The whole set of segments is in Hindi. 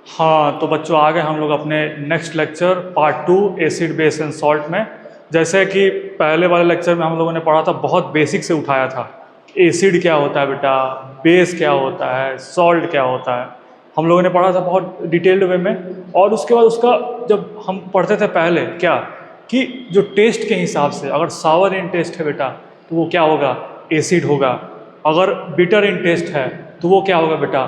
हाँ तो बच्चों आ गए हम लोग अपने next lecture part 2 acid base and salt में। जैसे कि पहले वाले लेक्चर में हम लोगों ने पढ़ा था, बहुत बेसिक से उठाया था। एसिड क्या होता है बेटा, बेस क्या होता है, सॉल्ट क्या होता है, हम लोगों ने पढ़ा था बहुत डिटेल्ड वे में। और उसके बाद उसका जब हम पढ़ते थे पहले क्या कि जो टेस्ट के हिसाब से, अगर सावर इन टेस्ट है बेटा तो वो क्या होगा, एसिड होगा। अगर बिटर इन टेस्ट है तो वो क्या होगा बेटा,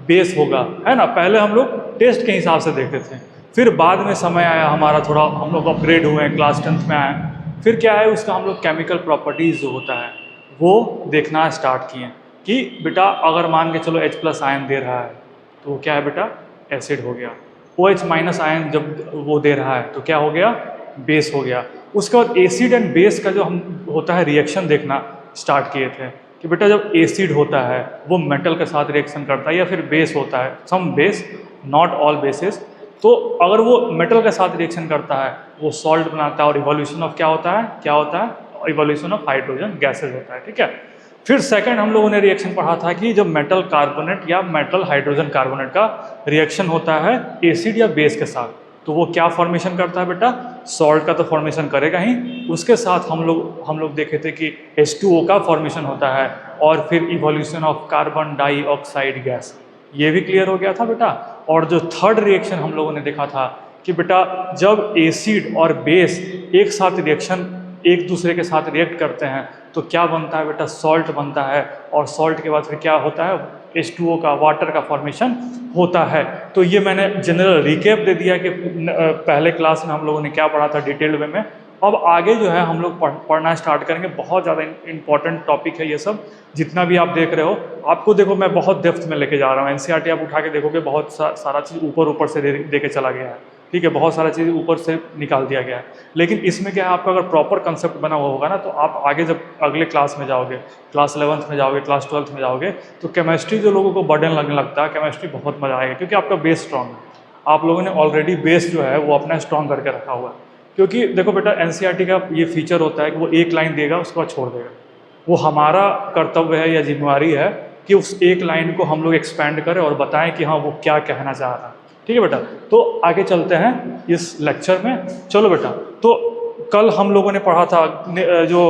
बेस होगा, है ना। पहले हम लोग टेस्ट के हिसाब से देखते थे, फिर बाद में समय आया हमारा, थोड़ा हम लोग अपग्रेड हुए हैं, क्लास 10th में आए, फिर क्या है उसका हम लोग केमिकल प्रॉपर्टीज़ जो होता है वो देखना स्टार्ट किए कि बेटा अगर मान के चलो H+ आयन दे रहा है तो वो क्या है बेटा, एसिड हो गया। OH- आयन जब वो दे रहा है तो क्या हो गया, बेस हो गया। उसके बाद एसिड एंड बेस का जो हम होता है रिएक्शन देखना स्टार्ट किए थे कि बेटा जब एसिड होता है वो मेटल के साथ रिएक्शन करता है, या फिर बेस होता है some base, not all bases, तो अगर वो मेटल के साथ रिएक्शन करता है वो सॉल्ट बनाता है, और इवोल्यूशन ऑफ क्या होता है, क्या होता है, इवोल्यूशन ऑफ हाइड्रोजन गैसेज होता है, ठीक है। फिर सेकंड हम लोगों ने रिएक्शन पढ़ा था कि जब मेटल कार्बोनेट या मेटल हाइड्रोजन कार्बोनेट का रिएक्शन होता है एसिड या बेस के साथ तो वो क्या फॉर्मेशन करता है बेटा, सॉल्ट का तो फॉर्मेशन करेगा ही, उसके साथ हम लोग देखे थे कि H2O का फॉर्मेशन होता है, और फिर evolution of carbon dioxide gas, ये भी क्लियर हो गया था बेटा। और जो थर्ड रिएक्शन हम लोगों ने देखा था कि बेटा जब एसिड और बेस एक साथ रिएक्शन एक दूसरे के साथ रिएक्ट करते हैं तो क्या बनता है बेटा, सॉल्ट बनता है, और सॉल्ट के बाद फिर क्या होता है, H2O का, वाटर का फॉर्मेशन होता है। तो ये मैंने जनरल रिकेप दे दिया कि पहले क्लास में हम लोगों ने क्या पढ़ा था डिटेल्ड वे में। अब आगे जो है हम लोग पढ़ना स्टार्ट करेंगे, बहुत ज़्यादा इंपॉर्टेंट टॉपिक है ये सब, जितना भी आप देख रहे हो। आपको देखो मैं बहुत डेप्थ में लेके जा रहा हूँ, NCERT आप उठा के देखोगे बहुत सारा चीज़ ऊपर से दे के चला गया है, ठीक है, बहुत सारा चीज़ ऊपर से निकाल दिया गया है। लेकिन इसमें क्या है, आपका अगर प्रॉपर कंसेप्ट बना हुआ होगा ना तो आप आगे जब अगले क्लास में जाओगे, क्लास 11th में जाओगे, क्लास 12th में जाओगे, तो केमिस्ट्री जो लोगों को बर्डन लगने लगता है, केमिस्ट्री बहुत मजा आएगा, क्योंकि आपका बेस स्ट्रॉन्ग है। आप लोगों ने ऑलरेडी बेस जो है वो अपना स्ट्रॉन्ग करके रखा हुआ है। क्योंकि देखो बेटा NCERT का ये फीचर होता है कि वो एक लाइन देगा उसके बाद छोड़ देगा। वो हमारा कर्तव्य है या जिम्मेवारी है कि उस एक लाइन को हम लोग एक्सपैंड करें और बताएं कि हाँ वो क्या कहना चाह रहा है, ठीक है बेटा। तो आगे चलते हैं इस लेक्चर में, चलो बेटा। तो कल हम लोगों ने पढ़ा था, जो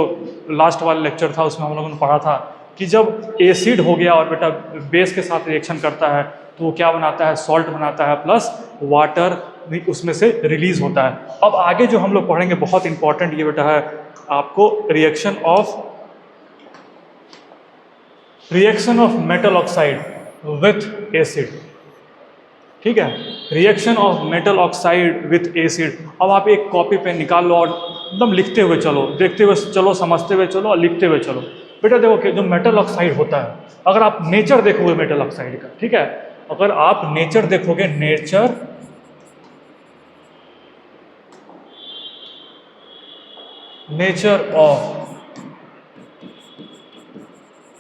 लास्ट वाला लेक्चर था उसमें हम लोगों ने पढ़ा था कि जब एसिड हो गया और बेटा बेस के साथ रिएक्शन करता है तो वो क्या बनाता है, सॉल्ट बनाता है, प्लस वाटर भी उसमें से रिलीज होता है। अब आगे जो हम लोग पढ़ेंगे बहुत इंपॉर्टेंट ये बेटा है आपको, reaction of metal oxide with acid, ठीक है, reaction of metal oxide with acid. अब आप एक कॉपी पे निकाल लो और एकदम लिखते हुए चलो, देखते हुए चलो, समझते हुए चलो और लिखते हुए चलो। बेटा देखो कि जो मेटल ऑक्साइड होता है, अगर आप नेचर देखोगे मेटल ऑक्साइड का, ठीक है, अगर आप नेचर देखोगे, नेचर ऑफ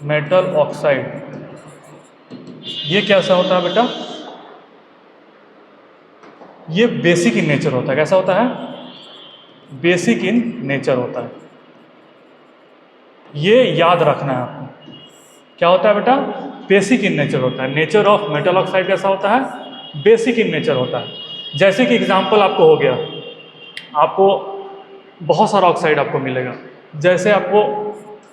मेटल ऑक्साइड, ये कैसा होता है बेटा, ये बेसिक इन नेचर होता है। कैसा होता है, बेसिक इन नेचर होता है। ये याद रखना है आपको, क्या होता है बेटा, बेसिक इन नेचर होता है। नेचर ऑफ मेटल ऑक्साइड कैसा होता है, बेसिक इन नेचर होता है। जैसे कि एग्जांपल आपको हो गया, आपको बहुत सारा ऑक्साइड आपको मिलेगा, जैसे आपको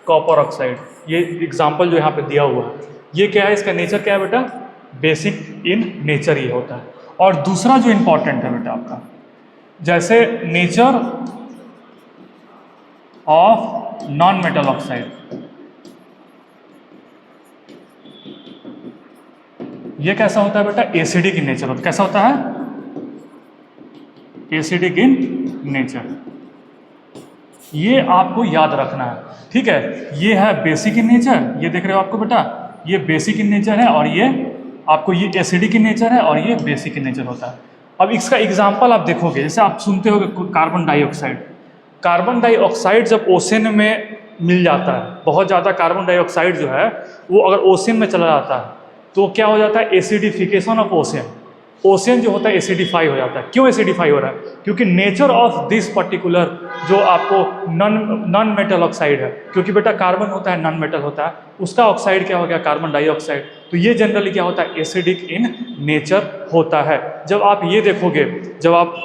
कॉपर ऑक्साइड, ये एग्जांपल जो यहाँ पे दिया हुआ है, ये क्या है, इसका नेचर क्या है बेटा, बेसिक इन नेचर ये होता है। और दूसरा जो इंपॉर्टेंट है बेटा आपका, जैसे nature of non metal oxide, ये कैसा होता है बेटा, एसिडिक इन नेचर होता है। कैसा होता है, एसिडिक इन नेचर। ये आपको याद रखना है, ठीक है। ये है बेसिक इन नेचर, ये देख रहे हो आपको बेटा, ये बेसिक इन नेचर है, और ये आपको ये एसिडिक इन नेचर है, और ये बेसिक इन नेचर होता है। अब इसका एग्जांपल आप देखोगे, जैसे आप सुनते हो कार्बन डाइऑक्साइड, कार्बन डाइऑक्साइड जब ओशन में मिल जाता है, बहुत ज़्यादा कार्बन डाइऑक्साइड जो है वो अगर ओशन में चला जाता है तो क्या हो जाता है, एसिडिफिकेशन ऑफ ओशन, ओशियन जो होता है एसिडिफाई हो जाता है। क्यों एसिडिफाई हो रहा है? क्योंकि नेचर ऑफ दिस पर्टिकुलर जो आपको नॉन मेटल ऑक्साइड है, क्योंकि बेटा कार्बन होता है नॉन मेटल होता है, उसका ऑक्साइड क्या हो गया? Carbon dioxide. तो ये जनरली क्या होता है? एसिडिक इन नेचर होता है। जब आप ये देखोगे, जब आप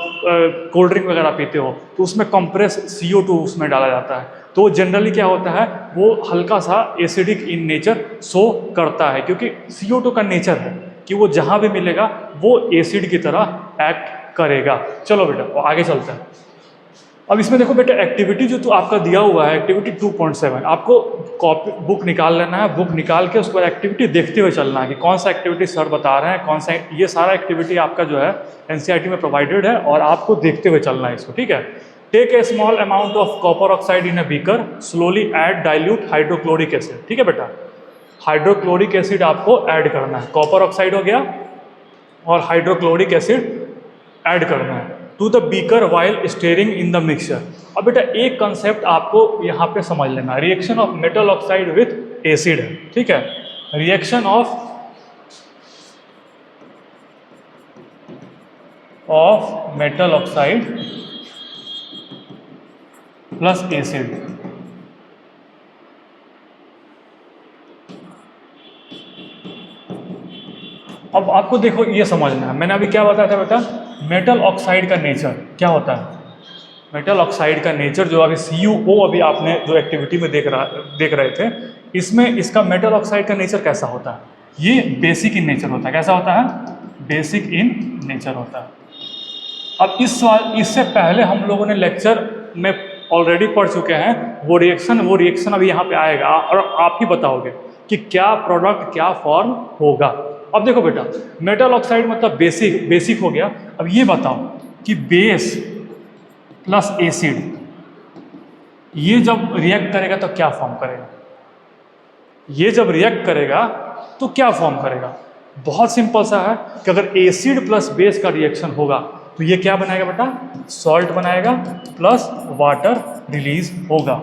कोल्ड ड्रिंक वगैरह पीते हो तो उसमें कंप्रेस CO2 उसमें डाला जाता है, तो जनरली क्या होता है? वो हल्का सा एसिडिक इन नेचर शो करता है, क्योंकि CO2 का नेचर है कि वो जहाँ भी मिलेगा वो एसिड की तरह एक्ट करेगा। चलो बेटा वो आगे चलते हैं। अब इसमें देखो बेटा, एक्टिविटी जो तो आपका दिया हुआ है एक्टिविटी 2.7, आपको कॉपी बुक निकाल लेना है। बुक निकाल के उसके बाद एक्टिविटी देखते हुए चलना है कि कौन सा एक्टिविटी सर बता रहे हैं, कौन सा। ये सारा एक्टिविटी आपका जो है NCERT में प्रोवाइडेड है और आपको देखते हुए चलना है इसको, ठीक है। Take a small amount of copper oxide in a beaker, slowly add dilute hydrochloric acid. ठीक है बेटा, हाइड्रोक्लोरिक एसिड आपको ऐड करना है। कॉपर ऑक्साइड हो गया और हाइड्रोक्लोरिक एसिड ऐड करना है to the beaker while stirring in the mixture. अब बेटा एक कंसेप्ट आपको यहाँ पे समझ लेना, reaction of metal oxide with acid है, ठीक है। Reaction of metal oxide plus acid. अब आपको देखो ये समझना है, मैंने अभी क्या बताया था बेटा, मेटल ऑक्साइड का नेचर क्या होता है। मेटल ऑक्साइड का नेचर जो अभी CuO अभी आपने जो एक्टिविटी में देख रहे थे, इसमें इसका मेटल ऑक्साइड का नेचर कैसा होता है? ये बेसिक इन नेचर होता है। कैसा होता है? बेसिक इन नेचर होता है। अब इससे पहले हम लोगों ने लेक्चर में ऑलरेडी पढ़ चुके हैं वो रिएक्शन अभी यहाँ पे आएगा और आप ही बताओगे कि क्या प्रोडक्ट क्या फॉर्म होगा। अब देखो बेटा, मेटल ऑक्साइड मतलब बेसिक हो गया। अब ये बताओ कि बेस प्लस एसिड ये जब रिएक्ट करेगा तो क्या फॉर्म करेगा? ये जब रिएक्ट करेगा तो क्या फॉर्म करेगा? बहुत सिंपल सा है कि अगर एसिड प्लस बेस का रिएक्शन होगा तो ये क्या बनाएगा बेटा? सॉल्ट बनाएगा प्लस वाटर रिलीज होगा।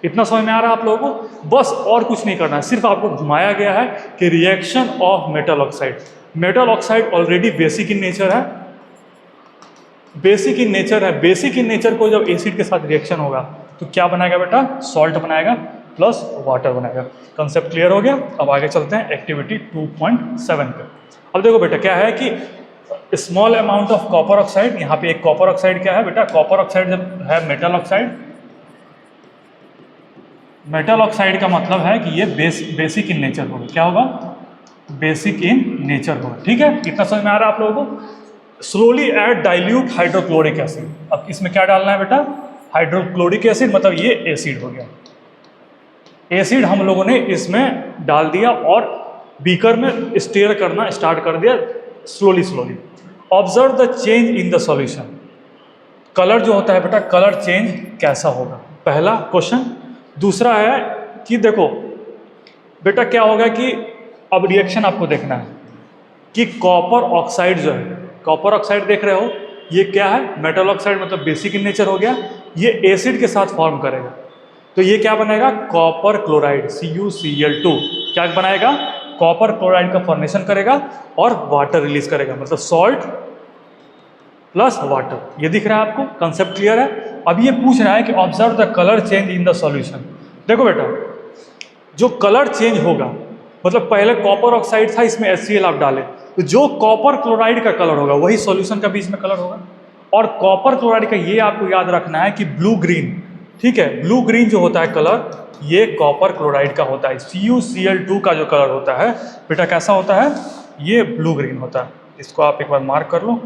इतना समझ में आ रहा है आप लोगों को? बस और कुछ नहीं करना है, सिर्फ आपको घुमाया गया है कि reaction of metal oxide. Metal oxide already basic in nature है, बेसिक इन नेचर को जब एसिड के साथ रिएक्शन होगा तो क्या बनाएगा बेटा? सॉल्ट बनाएगा प्लस वाटर बनाएगा। कंसेप्ट क्लियर हो गया? अब आगे चलते हैं एक्टिविटी 2.7 पे। अब देखो बेटा क्या है कि small amount of copper oxide, यहाँ पे एक कॉपर ऑक्साइड क्या है बेटा? कॉपर ऑक्साइड जब है मेटल ऑक्साइड, मेटल ऑक्साइड का मतलब है कि ये बेसिक इन नेचर होगा। क्या होगा? बेसिक इन नेचर होगा। ठीक है, इतना समझ में आ रहा है आप लोगों को? Slowly add dilute hydrochloric acid. अब इसमें क्या डालना है बेटा? हाइड्रोक्लोरिक एसिड, मतलब ये एसिड हो गया। एसिड हम लोगों ने इसमें डाल दिया और बीकर में स्टेयर करना स्टार्ट कर दिया slowly. Observe the change in the solution. Colour जो होता है बेटा, कलर चेंज कैसा होगा? पहला क्वेश्चन। दूसरा है कि देखो बेटा क्या होगा कि अब रिएक्शन आपको देखना है कि कॉपर ऑक्साइड जो है, कॉपर ऑक्साइड देख रहे हो, ये क्या है? मेटल ऑक्साइड, मतलब बेसिक इन नेचर हो गया। ये एसिड के साथ फॉर्म करेगा तो ये क्या बनाएगा? Copper chloride, CuCl2। क्या बनाएगा? कॉपर क्लोराइड का फॉर्मेशन करेगा और वाटर रिलीज करेगा, मतलब सॉल्ट प्लस वाटर। ये दिख रहा है आपको? कंसेप्ट क्लियर है? अब ये पूछ रहा है कि observe the colour change in the solution. देखो बेटा, जो कलर चेंज होगा, मतलब पहले कॉपर ऑक्साइड था, इसमें HCl आप डालें तो जो कॉपर क्लोराइड का कलर होगा वही सॉल्यूशन का बीच में कलर होगा। और कॉपर क्लोराइड का ये आपको याद रखना है कि ब्लू ग्रीन, ठीक है, ब्लू ग्रीन जो होता है कलर, ये कॉपर क्लोराइड का होता है। CuCl2 का जो कलर होता है बेटा कैसा होता है? ये ब्लू ग्रीन होता है। इसको आप एक बार मार्क कर लो।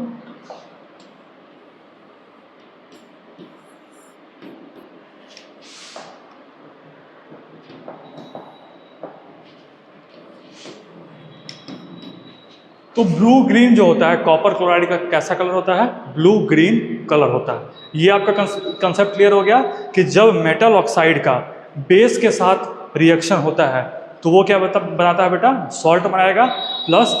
तो ब्लू ग्रीन जो होता है कॉपर क्लोराइड का कैसा कलर होता है? ब्लू ग्रीन कलर होता है। ये आपका कंसेप्ट क्लियर हो गया कि जब मेटल ऑक्साइड का बेस के साथ रिएक्शन होता है तो वो क्या बनाता है बेटा? सॉल्ट बनाएगा प्लस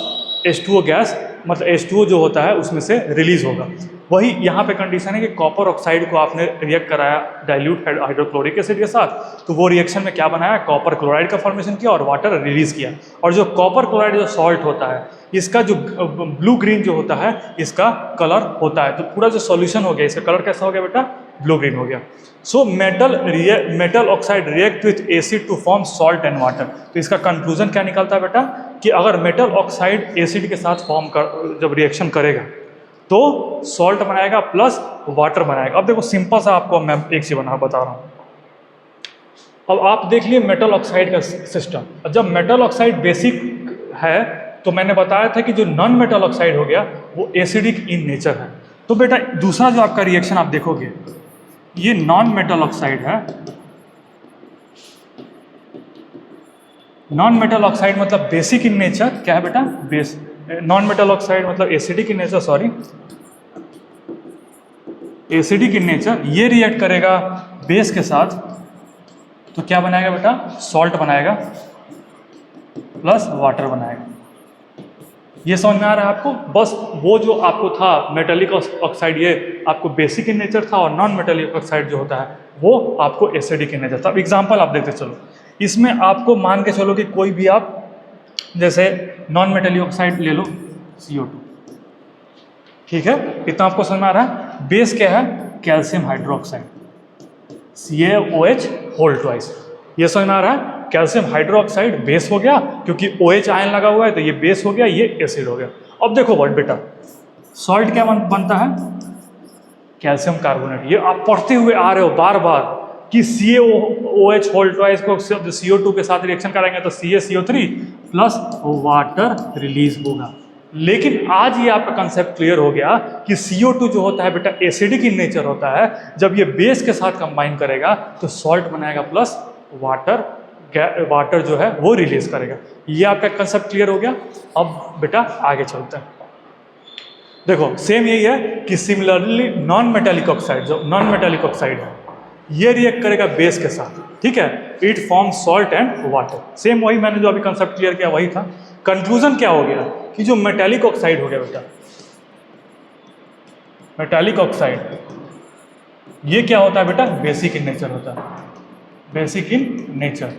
H2O गैस, मतलब H2O जो होता है उसमें से रिलीज होगा। वही यहाँ पे कंडीशन है कि कॉपर ऑक्साइड को आपने रिएक्ट कराया डाइल्यूट हाइड्रोक्लोरिक एसिड के साथ, तो वो रिएक्शन में क्या बनाया, कॉपर क्लोराइड का फॉर्मेशन किया और वाटर रिलीज किया। और जो कॉपर क्लोराइड जो सॉल्ट होता है, इसका जो ब्लू ग्रीन जो होता है इसका कलर होता है। तो पूरा जो सॉल्यूशन हो गया, इसका कलर कैसा हो गया बेटा, ब्लू ग्रीन हो गया। So metal oxide react with acid to form salt and water. तो इसका कंक्लूजन क्या निकलता है बेटा, कि अगर मेटल ऑक्साइड एसिड के साथ जब रिएक्शन करेगा तो सॉल्ट बनाएगा प्लस वाटर बनाएगा। अब देखो सिंपल सा आपको मैं एक चीज बता रहा हूँ। अब आप देख लिए मेटल ऑक्साइड का सिस्टम। जब मेटल ऑक्साइड बेसिक है तो मैंने बताया था कि जो नॉन मेटल ऑक्साइड हो गया वो एसिडिक इन नेचर है। तो बेटा दूसरा जो आपका रिएक्शन आप देखोगे, ये नॉन मेटल ऑक्साइड है। नॉन मेटल ऑक्साइड मतलब बेसिक इन नेचर, क्या है बेटा, बेस। नॉन मेटल ऑक्साइड मतलब acidic in nature, sorry acidic in nature. ये रिएक्ट करेगा बेस के साथ तो क्या बनाएगा बेटा, सॉल्ट बनाएगा प्लस वाटर बनाएगा। ये समझ में आ रहा है आपको। बस वो जो आपको था मेटेलिक ऑक्साइड, ये आपको बेसिक इन नेचर था, और नॉन मेटेलिक ऑक्साइड जो होता है वो आपको एसिडिक इन नेचर था। अब एग्जांपल आप देखते चलो, इसमें आपको मान के चलो कि कोई भी आप जैसे नॉन मेटेलिक ऑक्साइड ले लो, CO2, ठीक है, इतना आपको समझ में आ रहा है। बेस क्या है, calcium hydroxide, CaOH whole twice. ये समझ में आ रहा है, कैल्शियम हाइड्रोक्साइड बेस हो गया, क्योंकि OH आयन लगा हुआ है तो ये बेस हो गया, ये एसिड हो गया। अब देखो वर्ड बेटा, सॉल्ट क्या बनता है, कैल्शियम कार्बोनेट। ये आप पढ़ते हुए आ रहे हो बार बार कि CaOH होल ट्वाइस को CO2 के साथ रिएक्शन कराएंगे तो CaCO3 प्लस वाटर रिलीज होगा। लेकिन आज ये आपका कंसेप्ट क्लियर हो गया कि CO2 जो होता है बेटा एसिडिक इन नेचर होता है। जब ये बेस के साथ कंबाइन करेगा तो सॉल्ट बनाएगा प्लस वाटर जो है वो रिलीज करेगा। ये आपका कंसेप्ट क्लियर हो गया। अब बेटा आगे चलते हैं। देखो सेम यही है कि सिमिलरली नॉन मेटेलिक ऑक्साइड, जो नॉन मेटेलिक ऑक्साइड है ये रिएक्ट करेगा बेस के साथ, ठीक है, it form salt and water. Same वही मैंने जो अभी कंसेप्ट क्लियर किया वही था। कंक्लूजन क्या हो गया कि जो मेटेलिक ऑक्साइड हो गया बेटा, मेटेलिक ऑक्साइड ये क्या होता है बेटा, बेसिक इन नेचर होता है, बेसिक इन नेचर।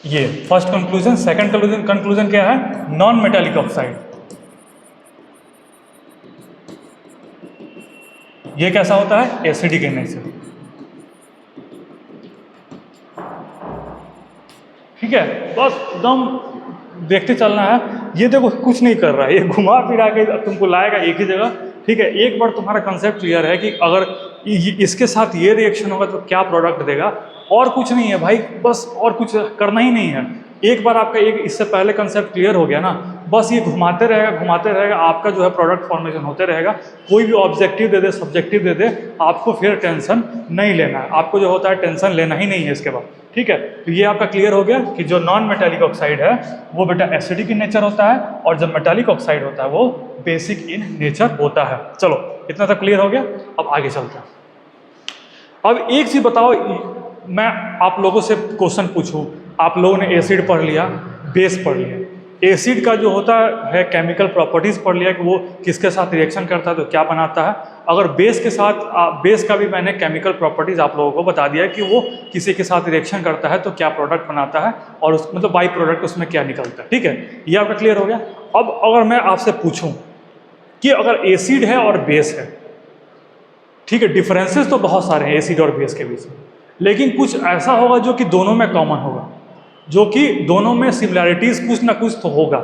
ये फर्स्ट कंक्लूजन। सेकंड कंक्लूजन क्या है, नॉन मेटेलिक ऑक्साइड ये कैसा होता है, एसिडिक इन नेचर, ठीक है। बस एकदम देखते चलना है। ये देखो कुछ नहीं कर रहा है, ये घुमा फिरा के तुमको लाएगा एक ही जगह, ठीक है। एक बार तुम्हारा कंसेप्ट क्लियर है कि अगर इसके साथ ये रिएक्शन होगा तो क्या प्रोडक्ट देगा, और कुछ नहीं है भाई, बस और कुछ करना ही नहीं है। एक बार आपका एक इससे पहले कंसेप्ट क्लियर हो गया ना, बस ये घुमाते रहेगा, आपका जो है प्रोडक्ट फॉर्मेशन होते रहेगा। कोई भी ऑब्जेक्टिव दे दे, सब्जेक्टिव दे दे, आपको फिर टेंशन नहीं लेना है। आपको जो होता है टेंशन लेना ही नहीं है इसके बाद, ठीक है। तो ये आपका क्लियर हो गया कि जो नॉन मेटेलिक ऑक्साइड है वो बेटा एसिडिक इन नेचर होता है, और जो मेटेलिक ऑक्साइड होता है वो बेसिक इन नेचर होता है। चलो इतना तो क्लियर हो गया। अब आगे चलते हैं। अब एक चीज़ बताओ, मैं आप लोगों से क्वेश्चन पूछूं, आप लोगों ने एसिड पढ़ लिया, बेस पढ़ लिया, एसिड का जो होता है केमिकल प्रॉपर्टीज़ पढ़ लिया कि वो किसके साथ रिएक्शन करता है तो क्या बनाता है। अगर बेस के साथ, बेस का भी मैंने केमिकल प्रॉपर्टीज़ आप लोगों को बता दिया कि वो किसी के साथ रिएक्शन करता है तो क्या प्रोडक्ट बनाता है, और उस मतलब बाई प्रोडक्ट उसमें क्या निकलता है, ठीक है। ये आपका क्लियर हो गया। अब अगर मैं आपसे पूछूँ कि अगर एसिड है और बेस है, ठीक है, डिफरेंसेस तो बहुत सारे हैं एसिड और बेस के बीच में, लेकिन कुछ ऐसा होगा जो कि दोनों में कॉमन होगा, जो कि दोनों में सिमिलैरिटीज़ कुछ ना कुछ तो होगा।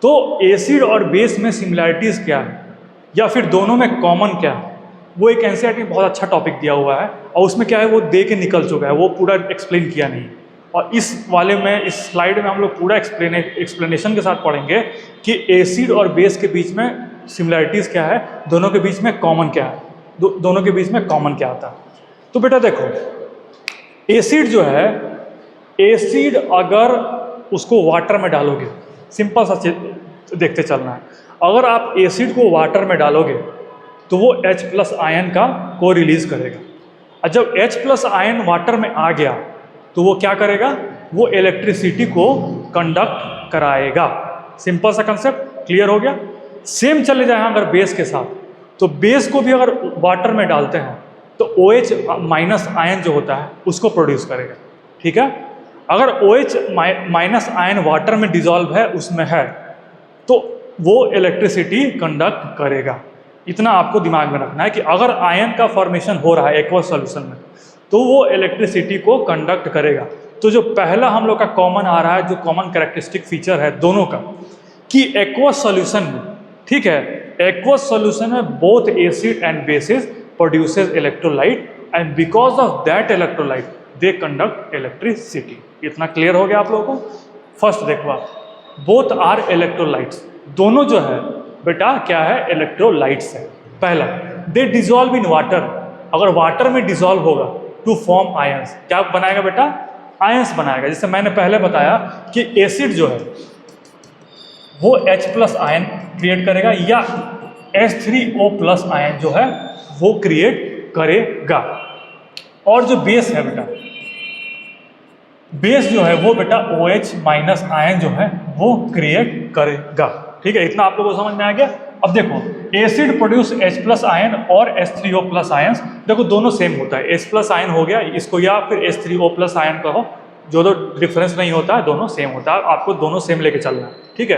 तो एसिड और बेस में सिमिलैरिटीज़ क्या है, या फिर दोनों में कॉमन क्या है, वो एक एनसीईआरटी में बहुत अच्छा टॉपिक दिया हुआ है, और उसमें क्या है वो दे के निकल चुका है, वो पूरा एक्सप्लेन किया नहीं। और इस वाले में, इस स्लाइड में हम लोग पूरा एक्सप्लेनेशन के साथ पढ़ेंगे कि एसिड और बेस के बीच में सिमिलैरिटीज़ क्या है, दोनों के बीच में कॉमन क्या है, दोनों के बीच में कॉमन क्या आता है। तो बेटा देखो, एसिड जो है, एसिड अगर उसको वाटर में डालोगे, सिंपल सा देखते चलना है, अगर आप एसिड को वाटर में डालोगे तो वो H+ आयन का को रिलीज करेगा, और जब H+ आयन वाटर में आ गया तो वो क्या करेगा, वो इलेक्ट्रिसिटी को कंडक्ट कराएगा। सिंपल सा कंसेप्ट क्लियर हो गया। सेम चले जाए अगर बेस के साथ, तो बेस को भी अगर वाटर में डालते हैं तो OH माइनस आयन जो होता है उसको प्रोड्यूस करेगा। ठीक है, अगर OH माइनस आयन वाटर में डिजॉल्व है, उसमें है, तो वो इलेक्ट्रिसिटी कंडक्ट करेगा। इतना आपको दिमाग में रखना है कि अगर आयन का फॉर्मेशन हो रहा है एक्वस सॉल्यूशन में तो वो इलेक्ट्रिसिटी को कंडक्ट करेगा। तो जो पहला हम लोग का कॉमन आ रहा है, जो कॉमन कैरेक्टरिस्टिक फीचर है दोनों का, कि एक्वस सॉल्यूशन में, ठीक है, एक्वस सॉल्यूशन में both acid and basis produces electrolyte and because of that electrolyte they conduct electricity. इतना क्लियर हो गया आप लोगों को? फर्स्ट देखो आप, बोथ आर इलेक्ट्रोलाइट्स, दोनों जो है बेटा क्या है, इलेक्ट्रोलाइट्स है। पहला, दे डिजॉल्व इन वाटर, अगर वाटर में डिजॉल्व होगा टू फॉर्म आयंस, क्या बनाएगा बेटा, आयंस बनाएगा। जैसे मैंने पहले बताया कि एसिड जो है वो H+ आयन क्रिएट करेगा या H3O+ आयन जो है वो क्रिएट करेगा। और जो बेस है बेटा, बेस जो है वो बेटा OH- आयन जो है वो क्रिएट करेगा। ठीक है, इतना आप लोगों को समझ में आ गया। अब देखो, एसिड प्रोड्यूस H+ आयन और H3O+ आयन, देखो दोनों सेम होता है, H+ आयन हो गया इसको, या फिर H3O+ आयन कहो, जो डिफरेंस नहीं होता है, दोनों सेम होता है, आपको दोनों सेम लेके चलना है। ठीक है,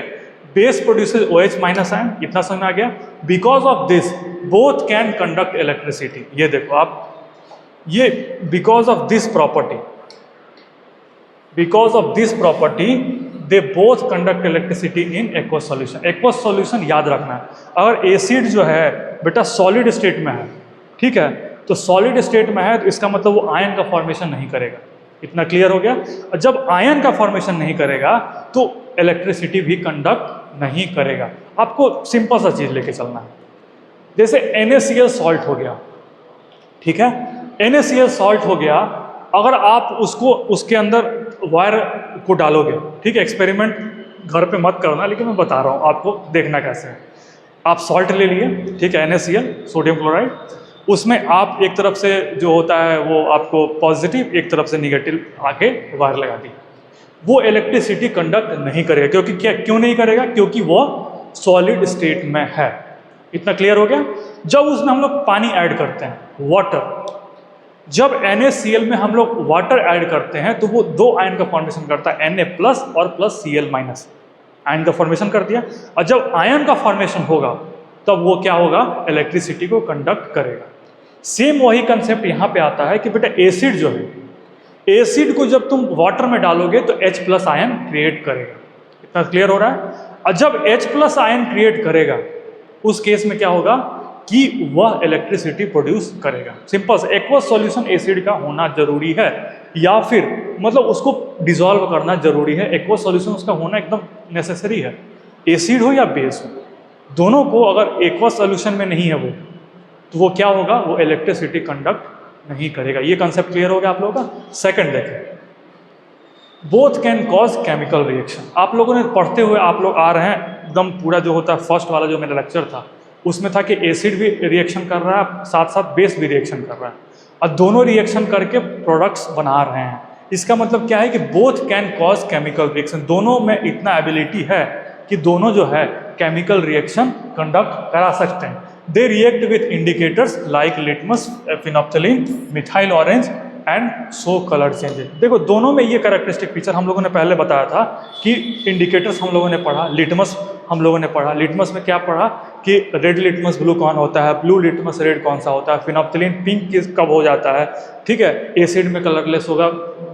बेस प्रोड्यूसेस OH- आयन, इतना समझ में आ गया। Because of this both can conduct electricity, ये देखो आप, ये because of this property, because of this property they both conduct electricity in aqueous solution. Aqueous solution याद रखना है, अगर एसिड जो है बेटा सॉलिड स्टेट में है, ठीक है, तो सॉलिड स्टेट में है तो इसका मतलब वो आयन का फॉर्मेशन नहीं करेगा। इतना क्लियर हो गया? और जब आयन का फॉर्मेशन नहीं करेगा तो इलेक्ट्रिसिटी भी कंडक्ट नहीं करेगा। आपको सिंपल सा चीज लेके चलना है, जैसे NaCl सॉल्ट हो गया, ठीक है, NaCl सॉल्ट हो गया, अगर आप उसको उसके अंदर वायर को डालोगे, ठीक है, एक्सपेरिमेंट घर पे मत करना, लेकिन मैं बता रहा हूँ आपको, देखना कैसे है। आप सॉल्ट ले लिए, ठीक है, NaCl सोडियम क्लोराइड, उसमें आप एक तरफ से जो होता है वो आपको पॉजिटिव, एक तरफ से निगेटिव आके वायर लगा दी, वो इलेक्ट्रिसिटी कंडक्ट नहीं करेगा। क्योंकि क्या, क्यों नहीं करेगा? क्योंकि वो सॉलिड स्टेट में है। इतना क्लियर हो गया? जब उसमें हम लोग पानी ऐड करते हैं, वाटर, जब NaCl में हम लोग वाटर ऐड करते हैं तो वो दो आयन का फॉर्मेशन करता है, Na+ और +Cl- आयन का फॉर्मेशन कर दिया। और जब आयन का फॉर्मेशन होगा तब वो क्या होगा, इलेक्ट्रिसिटी को कंडक्ट करेगा। सेम वही कंसेप्ट यहाँ पे आता है कि बेटा एसिड जो है, एसिड को जब तुम वाटर में डालोगे तो H+ आयन क्रिएट करेगा। इतना क्लियर हो रहा है? और जब H+ आयन क्रिएट करेगा उस केस में क्या होगा कि वह इलेक्ट्रिसिटी प्रोड्यूस करेगा। सिंपल से एक्वस सॉल्यूशन एसिड का होना जरूरी है, या फिर मतलब उसको डिसॉल्व करना जरूरी है। एक्वस सॉल्यूशन उसका होना एकदम नेसेसरी है, एसिड हो या बेस हो, दोनों को अगर एक्वस सॉल्यूशन में नहीं है वो, तो वो क्या होगा, वो इलेक्ट्रिसिटी कंडक्ट नहीं करेगा। ये कंसेप्ट क्लियर हो गया आप लोगों का? सेकंड देखें, both can cause chemical reaction. आप लोगों ने पढ़ते हुए आप लोग आ रहे हैं, एकदम पूरा जो होता है फर्स्ट वाला जो मेरा लेक्चर था उसमें था कि एसिड भी रिएक्शन कर रहा है, साथ साथ बेस भी रिएक्शन कर रहा है, और दोनों रिएक्शन करके प्रोडक्ट्स बना रहे हैं। इसका मतलब क्या है कि both can cause chemical reaction, दोनों में इतना एबिलिटी है कि दोनों जो है केमिकल रिएक्शन कंडक्ट करा सकते हैं। They react with indicators like litmus, phenolphthalein, methyl orange and show colour changes. देखो दोनों में ये कैरेक्टरिस्टिक फीचर हम लोगों ने पहले बताया था कि इंडिकेटर्स हम लोगों ने पढ़ा, लिटमस हम लोगों ने पढ़ा, लिटमस में क्या पढ़ा कि रेड लिटमस ब्लू कौन होता है, ब्लू लिटमस रेड कौन सा होता है, फिनोप्थलीन पिंक कब हो जाता है, ठीक है, एसिड में कलरलेस होगा,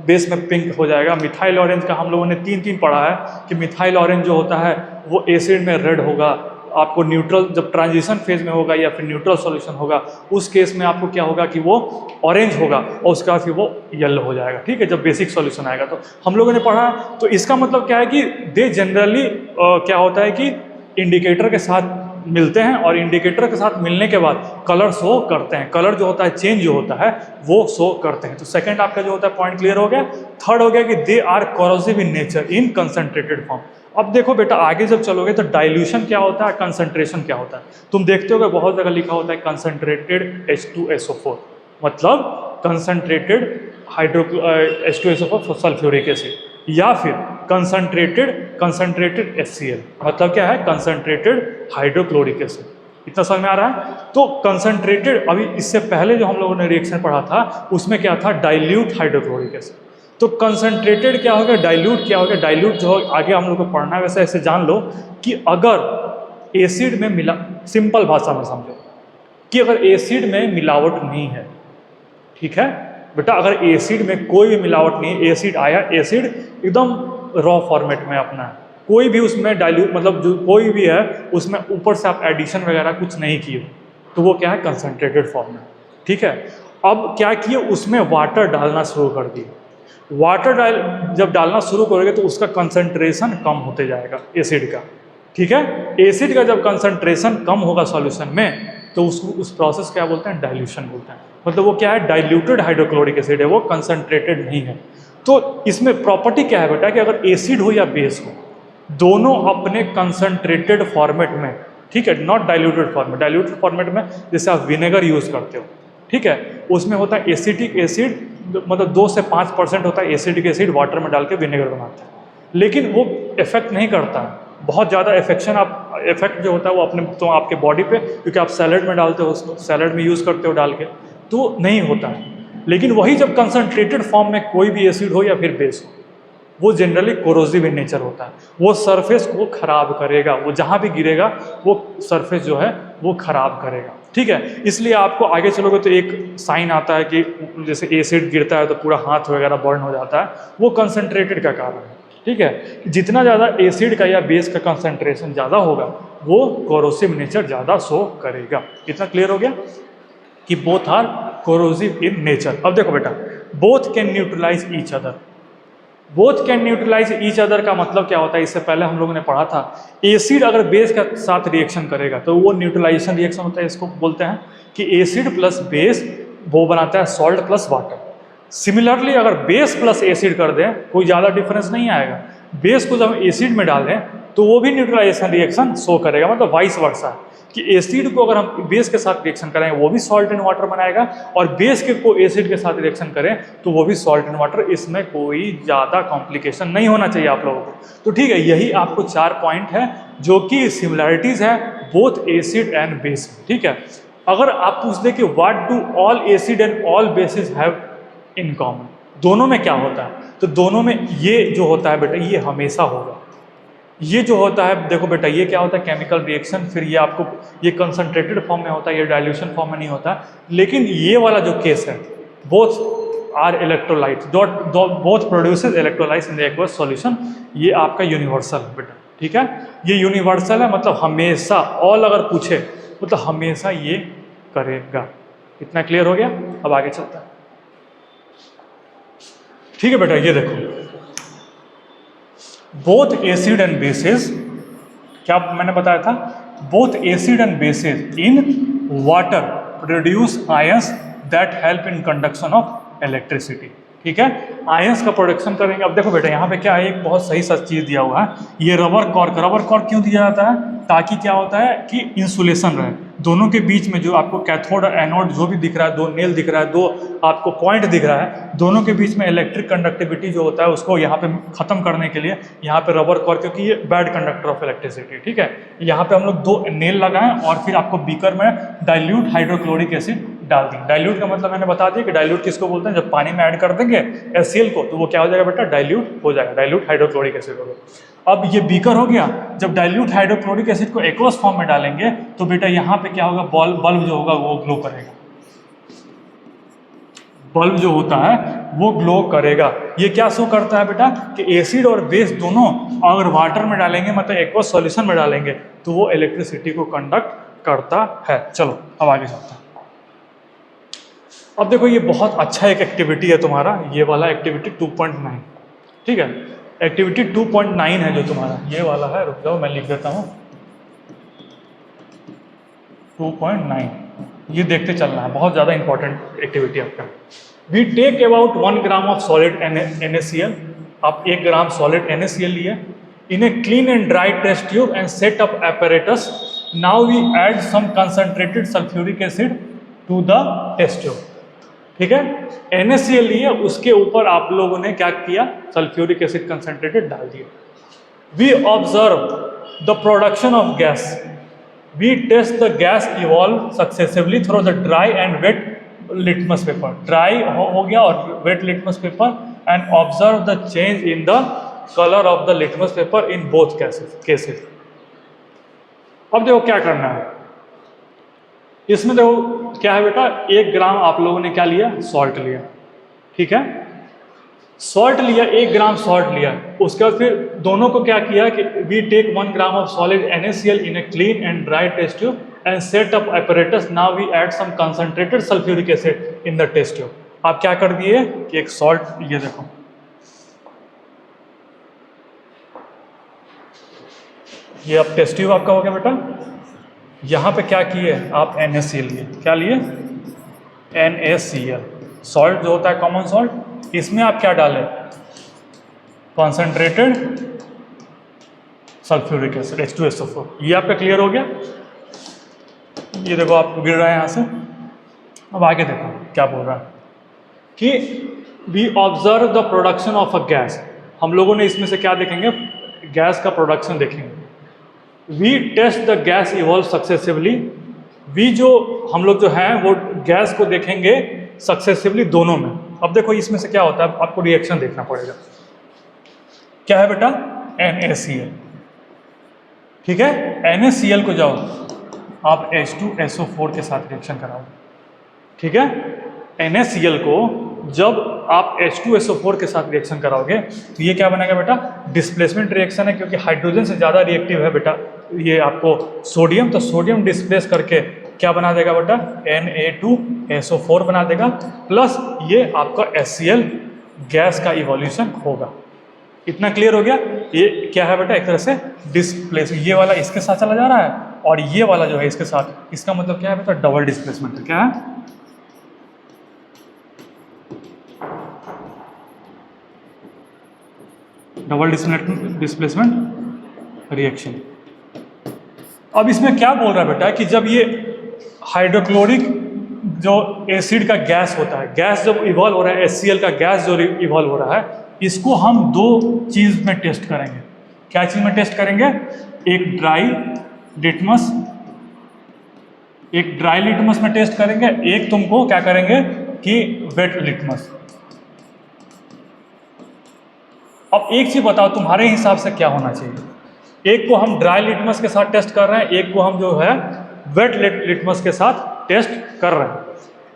बेस में पिंक हो जाएगा। मिथाइल ऑरेंज का हम लोगों ने तीन पढ़ा है कि मिथाइल ऑरेंज जो होता है वो एसिड में रेड होगा, आपको न्यूट्रल जब ट्रांजिशन फेज में होगा या फिर न्यूट्रल सॉल्यूशन होगा उस केस में आपको क्या होगा कि वो ऑरेंज होगा और उसका फिर वो येलो हो जाएगा। ठीक है, जब बेसिक सॉल्यूशन आएगा तो हम लोगों ने पढ़ा। तो इसका मतलब क्या है कि दे जनरली क्या होता है कि इंडिकेटर के साथ मिलते हैं और इंडिकेटर के साथ मिलने के बाद कलर शो करते हैं, कलर जो होता है चेंज जो होता है वो शो करते हैं। तो सेकंड आपका जो होता है पॉइंट क्लियर हो गया। थर्ड हो गया कि they are corrosive in nature in concentrated form. अब देखो बेटा आगे जब चलोगे तो डाइल्यूशन क्या होता है, कंसंट्रेशन क्या होता है। तुम देखते हो बहुत जगह लिखा होता है कंसंट्रेटेड H2SO4, मतलब कंसंट्रेटेड H2SO4 सल्फ्यूरिक एसिड, या फिर कंसनट्रेटेड HCl, मतलब क्या है, कंसनट्रेटेड हाइड्रोक्लोरिक एसिड। इतना समझ में आ रहा है? तो कंसनट्रेटेड, अभी इससे पहले जो हम लोगों ने रिएक्शन पढ़ा था उसमें क्या था, डाइल्यूट हाइड्रोक्लोरिक एसिड। तो कंसनट्रेटेड क्या हो गया, डाइल्यूट क्या हो गया। डाइल्यूट जो आगे हम लोग को पढ़ना है, वैसे ऐसे जान लो कि अगर एसिड में मिला, सिंपल भाषा में समझो कि अगर एसिड में मिलावट नहीं है, ठीक है बेटा, अगर एसिड में कोई भी मिलावट नहीं है, एसिड आया, एसिड एकदम रॉ फॉर्मेट में अपना है, कोई भी उसमें डाइल्यूट, मतलब जो कोई भी है उसमें ऊपर से आप एडिशन वगैरह कुछ नहीं किए, तो वो क्या है, कंसनट्रेटेड फॉर्म में, ठीक है। अब क्या किए, उसमें वाटर डालना शुरू कर दिए। वाटर जब डालना शुरू करोगे तो उसका कंसंट्रेशन कम होते जाएगा एसिड का, ठीक है। एसिड का जब कंसंट्रेशन कम होगा सॉल्यूशन में तो उस प्रोसेस क्या बोलते हैं, डाइल्यूशन बोलते हैं। मतलब वो क्या है, डाइल्यूटेड हाइड्रोक्लोरिक एसिड है, वो कंसंट्रेटेड नहीं है। तो इसमें प्रॉपर्टी क्या है बेटा कि अगर एसिड हो या बेस हो, दोनों अपने कंसंट्रेटेड फॉर्मेट में, ठीक है, not diluted format. Diluted format में जैसे आप विनेगर यूज़ करते हो, ठीक है, उसमें होता है एसिटिक एसिड, मतलब 2 से 5% होता है एसिडिक एसिड, वाटर में डाल के विनेगर बनाते हैं, लेकिन वो इफेक्ट नहीं करता है बहुत ज़्यादा। इफेक्ट जो होता है वो अपने तो आपके बॉडी पे, क्योंकि आप सैलड में डालते हो उसको, सैलड में यूज़ करते हो डाल के, तो नहीं होता है। लेकिन वही जब कंसनट्रेटेड फॉर्म में कोई भी एसिड हो या फिर बेस हो, वो जनरली कोरोसिव इन नेचर होता है, वो सरफेस को खराब करेगा, वो जहाँ भी गिरेगा वो सरफेस जो है वो खराब करेगा, ठीक है। इसलिए आपको आगे चलोगे तो एक साइन आता है कि जैसे एसिड गिरता है तो पूरा हाथ वगैरह बर्न हो जाता है, वो कंसनट्रेटेड का कारण है, ठीक है। जितना ज़्यादा एसिड का या बेस का कंसनट्रेशन ज़्यादा होगा वो कोरोसिव नेचर ज़्यादा शो करेगा। इतना क्लियर हो गया कि both are corrosive in nature. अब देखो बेटा, both can neutralise each other. Both can neutralise each other का मतलब क्या होता है, इससे पहले हम लोगों ने पढ़ा था, एसिड अगर बेस के साथ रिएक्शन करेगा तो वो न्यूट्रलाइजेशन रिएक्शन होता है। इसको बोलते हैं कि एसिड प्लस बेस वो बनाता है सॉल्ट प्लस वाटर। सिमिलरली अगर बेस प्लस एसिड कर दें कोई ज़्यादा डिफरेंस नहीं आएगा। बेस को जब एसिड में डाल दें तो वो भी न्यूट्रलाइजेशन रिएक्शन शो करेगा, मतलब वाइस वर्सा है कि एसिड को अगर हम बेस के साथ रिएक्शन करें वो भी सॉल्ट एंड वाटर बनाएगा, और बेस के को एसिड के साथ रिएक्शन करें तो वो भी सॉल्ट एंड वाटर। इसमें कोई ज़्यादा कॉम्प्लिकेशन नहीं होना चाहिए आप लोगों को। तो ठीक है, यही आपको 4 पॉइंट है जो कि सिमिलैरिटीज़ है बोथ एसिड एंड बेस में, ठीक है। अगर आप पूछ दें कि what do all acid and all basis have in common, दोनों में क्या होता है, तो दोनों में ये जो होता है बेटा ये हमेशा होगा। ये जो होता है देखो बेटा, ये क्या होता है, केमिकल रिएक्शन, फिर ये आपको ये कंसंट्रेटेड फॉर्म में होता है, ये डाइल्यूशन फॉर्म में नहीं होता। लेकिन ये वाला जो केस है, both are electrolytes, both produces electrolytes in the aqueous solution, ये आपका यूनिवर्सल है बेटा, ठीक है। ये यूनिवर्सल है, मतलब हमेशा, ऑल अगर पूछे मतलब हमेशा ये करेगा। इतना क्लियर हो गया। अब आगे चलता है, ठीक है बेटा। ये देखो, बोथ एसिड एंड बेसिस, क्या मैंने बताया था, both acid and basis in water produce ions that help in conduction of electricity, ठीक है। आयंस का प्रोडक्शन करेंगे। अब देखो बेटा, यहाँ पे क्या है, एक बहुत सही सच चीज़ दिया हुआ है, ये रबर कॉर्क। रबर कॉर्क क्यों दिया जाता है, ताकि क्या होता है कि इंसुलेशन रहे दोनों के बीच में। जो आपको कैथोड और एनोड जो भी दिख रहा है, 2 नेल दिख रहा है, 2 आपको पॉइंट दिख रहा है, दोनों के बीच में इलेक्ट्रिक कंडक्टिविटी जो होता है उसको यहाँ पे ख़त्म करने के लिए यहाँ पे रबर कॉर्क, क्योंकि ये बैड कंडक्टर ऑफ इलेक्ट्रिसिटी, ठीक है। यहाँ पे हम लोग 2 नेल लगाएं और फिर आपको बीकर में डाइल्यूट हाइड्रोक्लोरिक एसिड डाल दी। डाइल्यूट का मतलब मैंने बता दिया कि डाइल्यूट किसको बोलते हैं, जब पानी में ऐड कर देंगे HCl को तो वो क्या हो जाएगा बेटा, डाइल्यूट हो जाएगा, डाइल्यूट हाइड्रोक्लोरिक एसिड हो गया। अब ये बीकर हो गया, जब डाइल्यूट हाइड्रोक्लोरिक एसिड को एक्वस फॉर्म में डालेंगे तो बेटा यहाँ पे क्या होगा, बल्ब जो होगा वो ग्लो करेगा। बल्ब जो होता है वो ग्लो करेगा। ये क्या शो करता है बेटा कि एसिड और बेस दोनों अगर वाटर में डालेंगे, मतलब एक्वस सॉल्यूशन में डालेंगे, तो वो इलेक्ट्रिसिटी को कंडक्ट करता है। चलो अब आगे चलते हैं। अब देखो, ये बहुत अच्छा एक एक्टिविटी है तुम्हारा, ये वाला एक्टिविटी 2.9, ठीक है। एक्टिविटी 2.9 है जो तुम्हारा ये वाला है, रुक जाओ मैं लिख देता हूँ 2.9। ये देखते चलना है, बहुत ज़्यादा इंपॉर्टेंट एक्टिविटी आपका। We take about 1 gram of solid NaCl। आप 1 ग्राम सॉलिड NaCl लिए in a clean and dry test tube and set up apparatus. Now we add some concentrated sulfuric acid to the test tube. ठीक है, NaCl लिए, उसके ऊपर आप लोगों ने क्या किया, सल्फ्यूरिक एसिड कंसंट्रेटेड डाल दिया। We observe the production of gas, we test the gas evolve successively through the dry and wet litmus paper, dry हो गया और wet litmus paper, and observe the change in the colour of the litmus paper in both cases. अब देखो क्या करना है इसमें, देखो क्या है बेटा, 1 ग्राम आप लोगों ने क्या लिया, सॉल्ट लिया, ठीक है, सॉल्ट लिया, 1 ग्राम सॉल्ट लिया, उसके बाद फिर दोनों को क्या किया कि we take 1 gram of solid NaCl in a clean and dry test tube and set up apparatus, now we add some concentrated sulphuric acid in the test tube. आप क्या कर दिए कि एक सॉल्ट, ये देखो ये अब टेस्ट ट्यूब आपका हो गया बेटा, यहाँ पे क्या किए आप NaCl लिए, क्या लिए NaCl, सॉल्ट जो होता है कॉमन सॉल्ट, इसमें आप क्या डालें, कॉन्सेंट्रेटेड सल्फ्यूरिक एसिड H2SO4। ये आपका क्लियर हो गया। ये देखो आप गिर रहा है यहाँ से। अब आगे देखो क्या बोल रहा है कि we observe the production of a gas, हम लोगों ने इसमें से क्या देखेंगे, गैस का प्रोडक्शन देखेंगे। We test the gas evolve successively, we जो हम लोग जो हैं वो गैस को देखेंगे सक्सेसिवली दोनों में। अब देखो इसमें से क्या होता है, आपको रिएक्शन देखना पड़ेगा। क्या है बेटा, NaCl, ठीक है, NaCl को जाओ आप H2SO4 के साथ रिएक्शन कराओ, ठीक है, NaCl को जब आप H2SO4 के साथ रिएक्शन कराओगे तो ये क्या बनेगा बेटा, डिस्प्लेसमेंट रिएक्शन है, क्योंकि हाइड्रोजन से ज़्यादा रिएक्टिव है बेटा ये आपको सोडियम, तो सोडियम डिस्प्लेस करके क्या बना देगा बेटा, Na2SO4 बना देगा, प्लस ये आपका HCl गैस का इवोल्यूशन होगा। इतना क्लियर हो गया। ये क्या है बेटा, एक तरह से डिस्प्लेस, ये वाला इसके साथ चला जा रहा है और ये वाला जो है इसके साथ, इसका मतलब क्या है बेटा, डबल डिस्प्लेसमेंट है। क्या है, डबल डिस्प्लेसमेंट रिएक्शन। अब इसमें क्या बोल रहा है बेटा कि जब ये हाइड्रोक्लोरिक जो एसिड का गैस होता है, गैस जब इवॉल्व हो रहा है, HCl का गैस जो इवॉल्व हो रहा है, इसको हम 2 चीज़ में टेस्ट करेंगे। क्या चीज़ में टेस्ट करेंगे, एक ड्राई लिटमस में टेस्ट करेंगे, एक तुमको क्या करेंगे कि वेट लिटमस। अब एक चीज़ बताओ तुम्हारे हिसाब से क्या होना चाहिए, एक को हम ड्राई लिटमस के साथ टेस्ट कर रहे हैं, एक को हम जो है वेट लिटमस के साथ टेस्ट कर रहे हैं।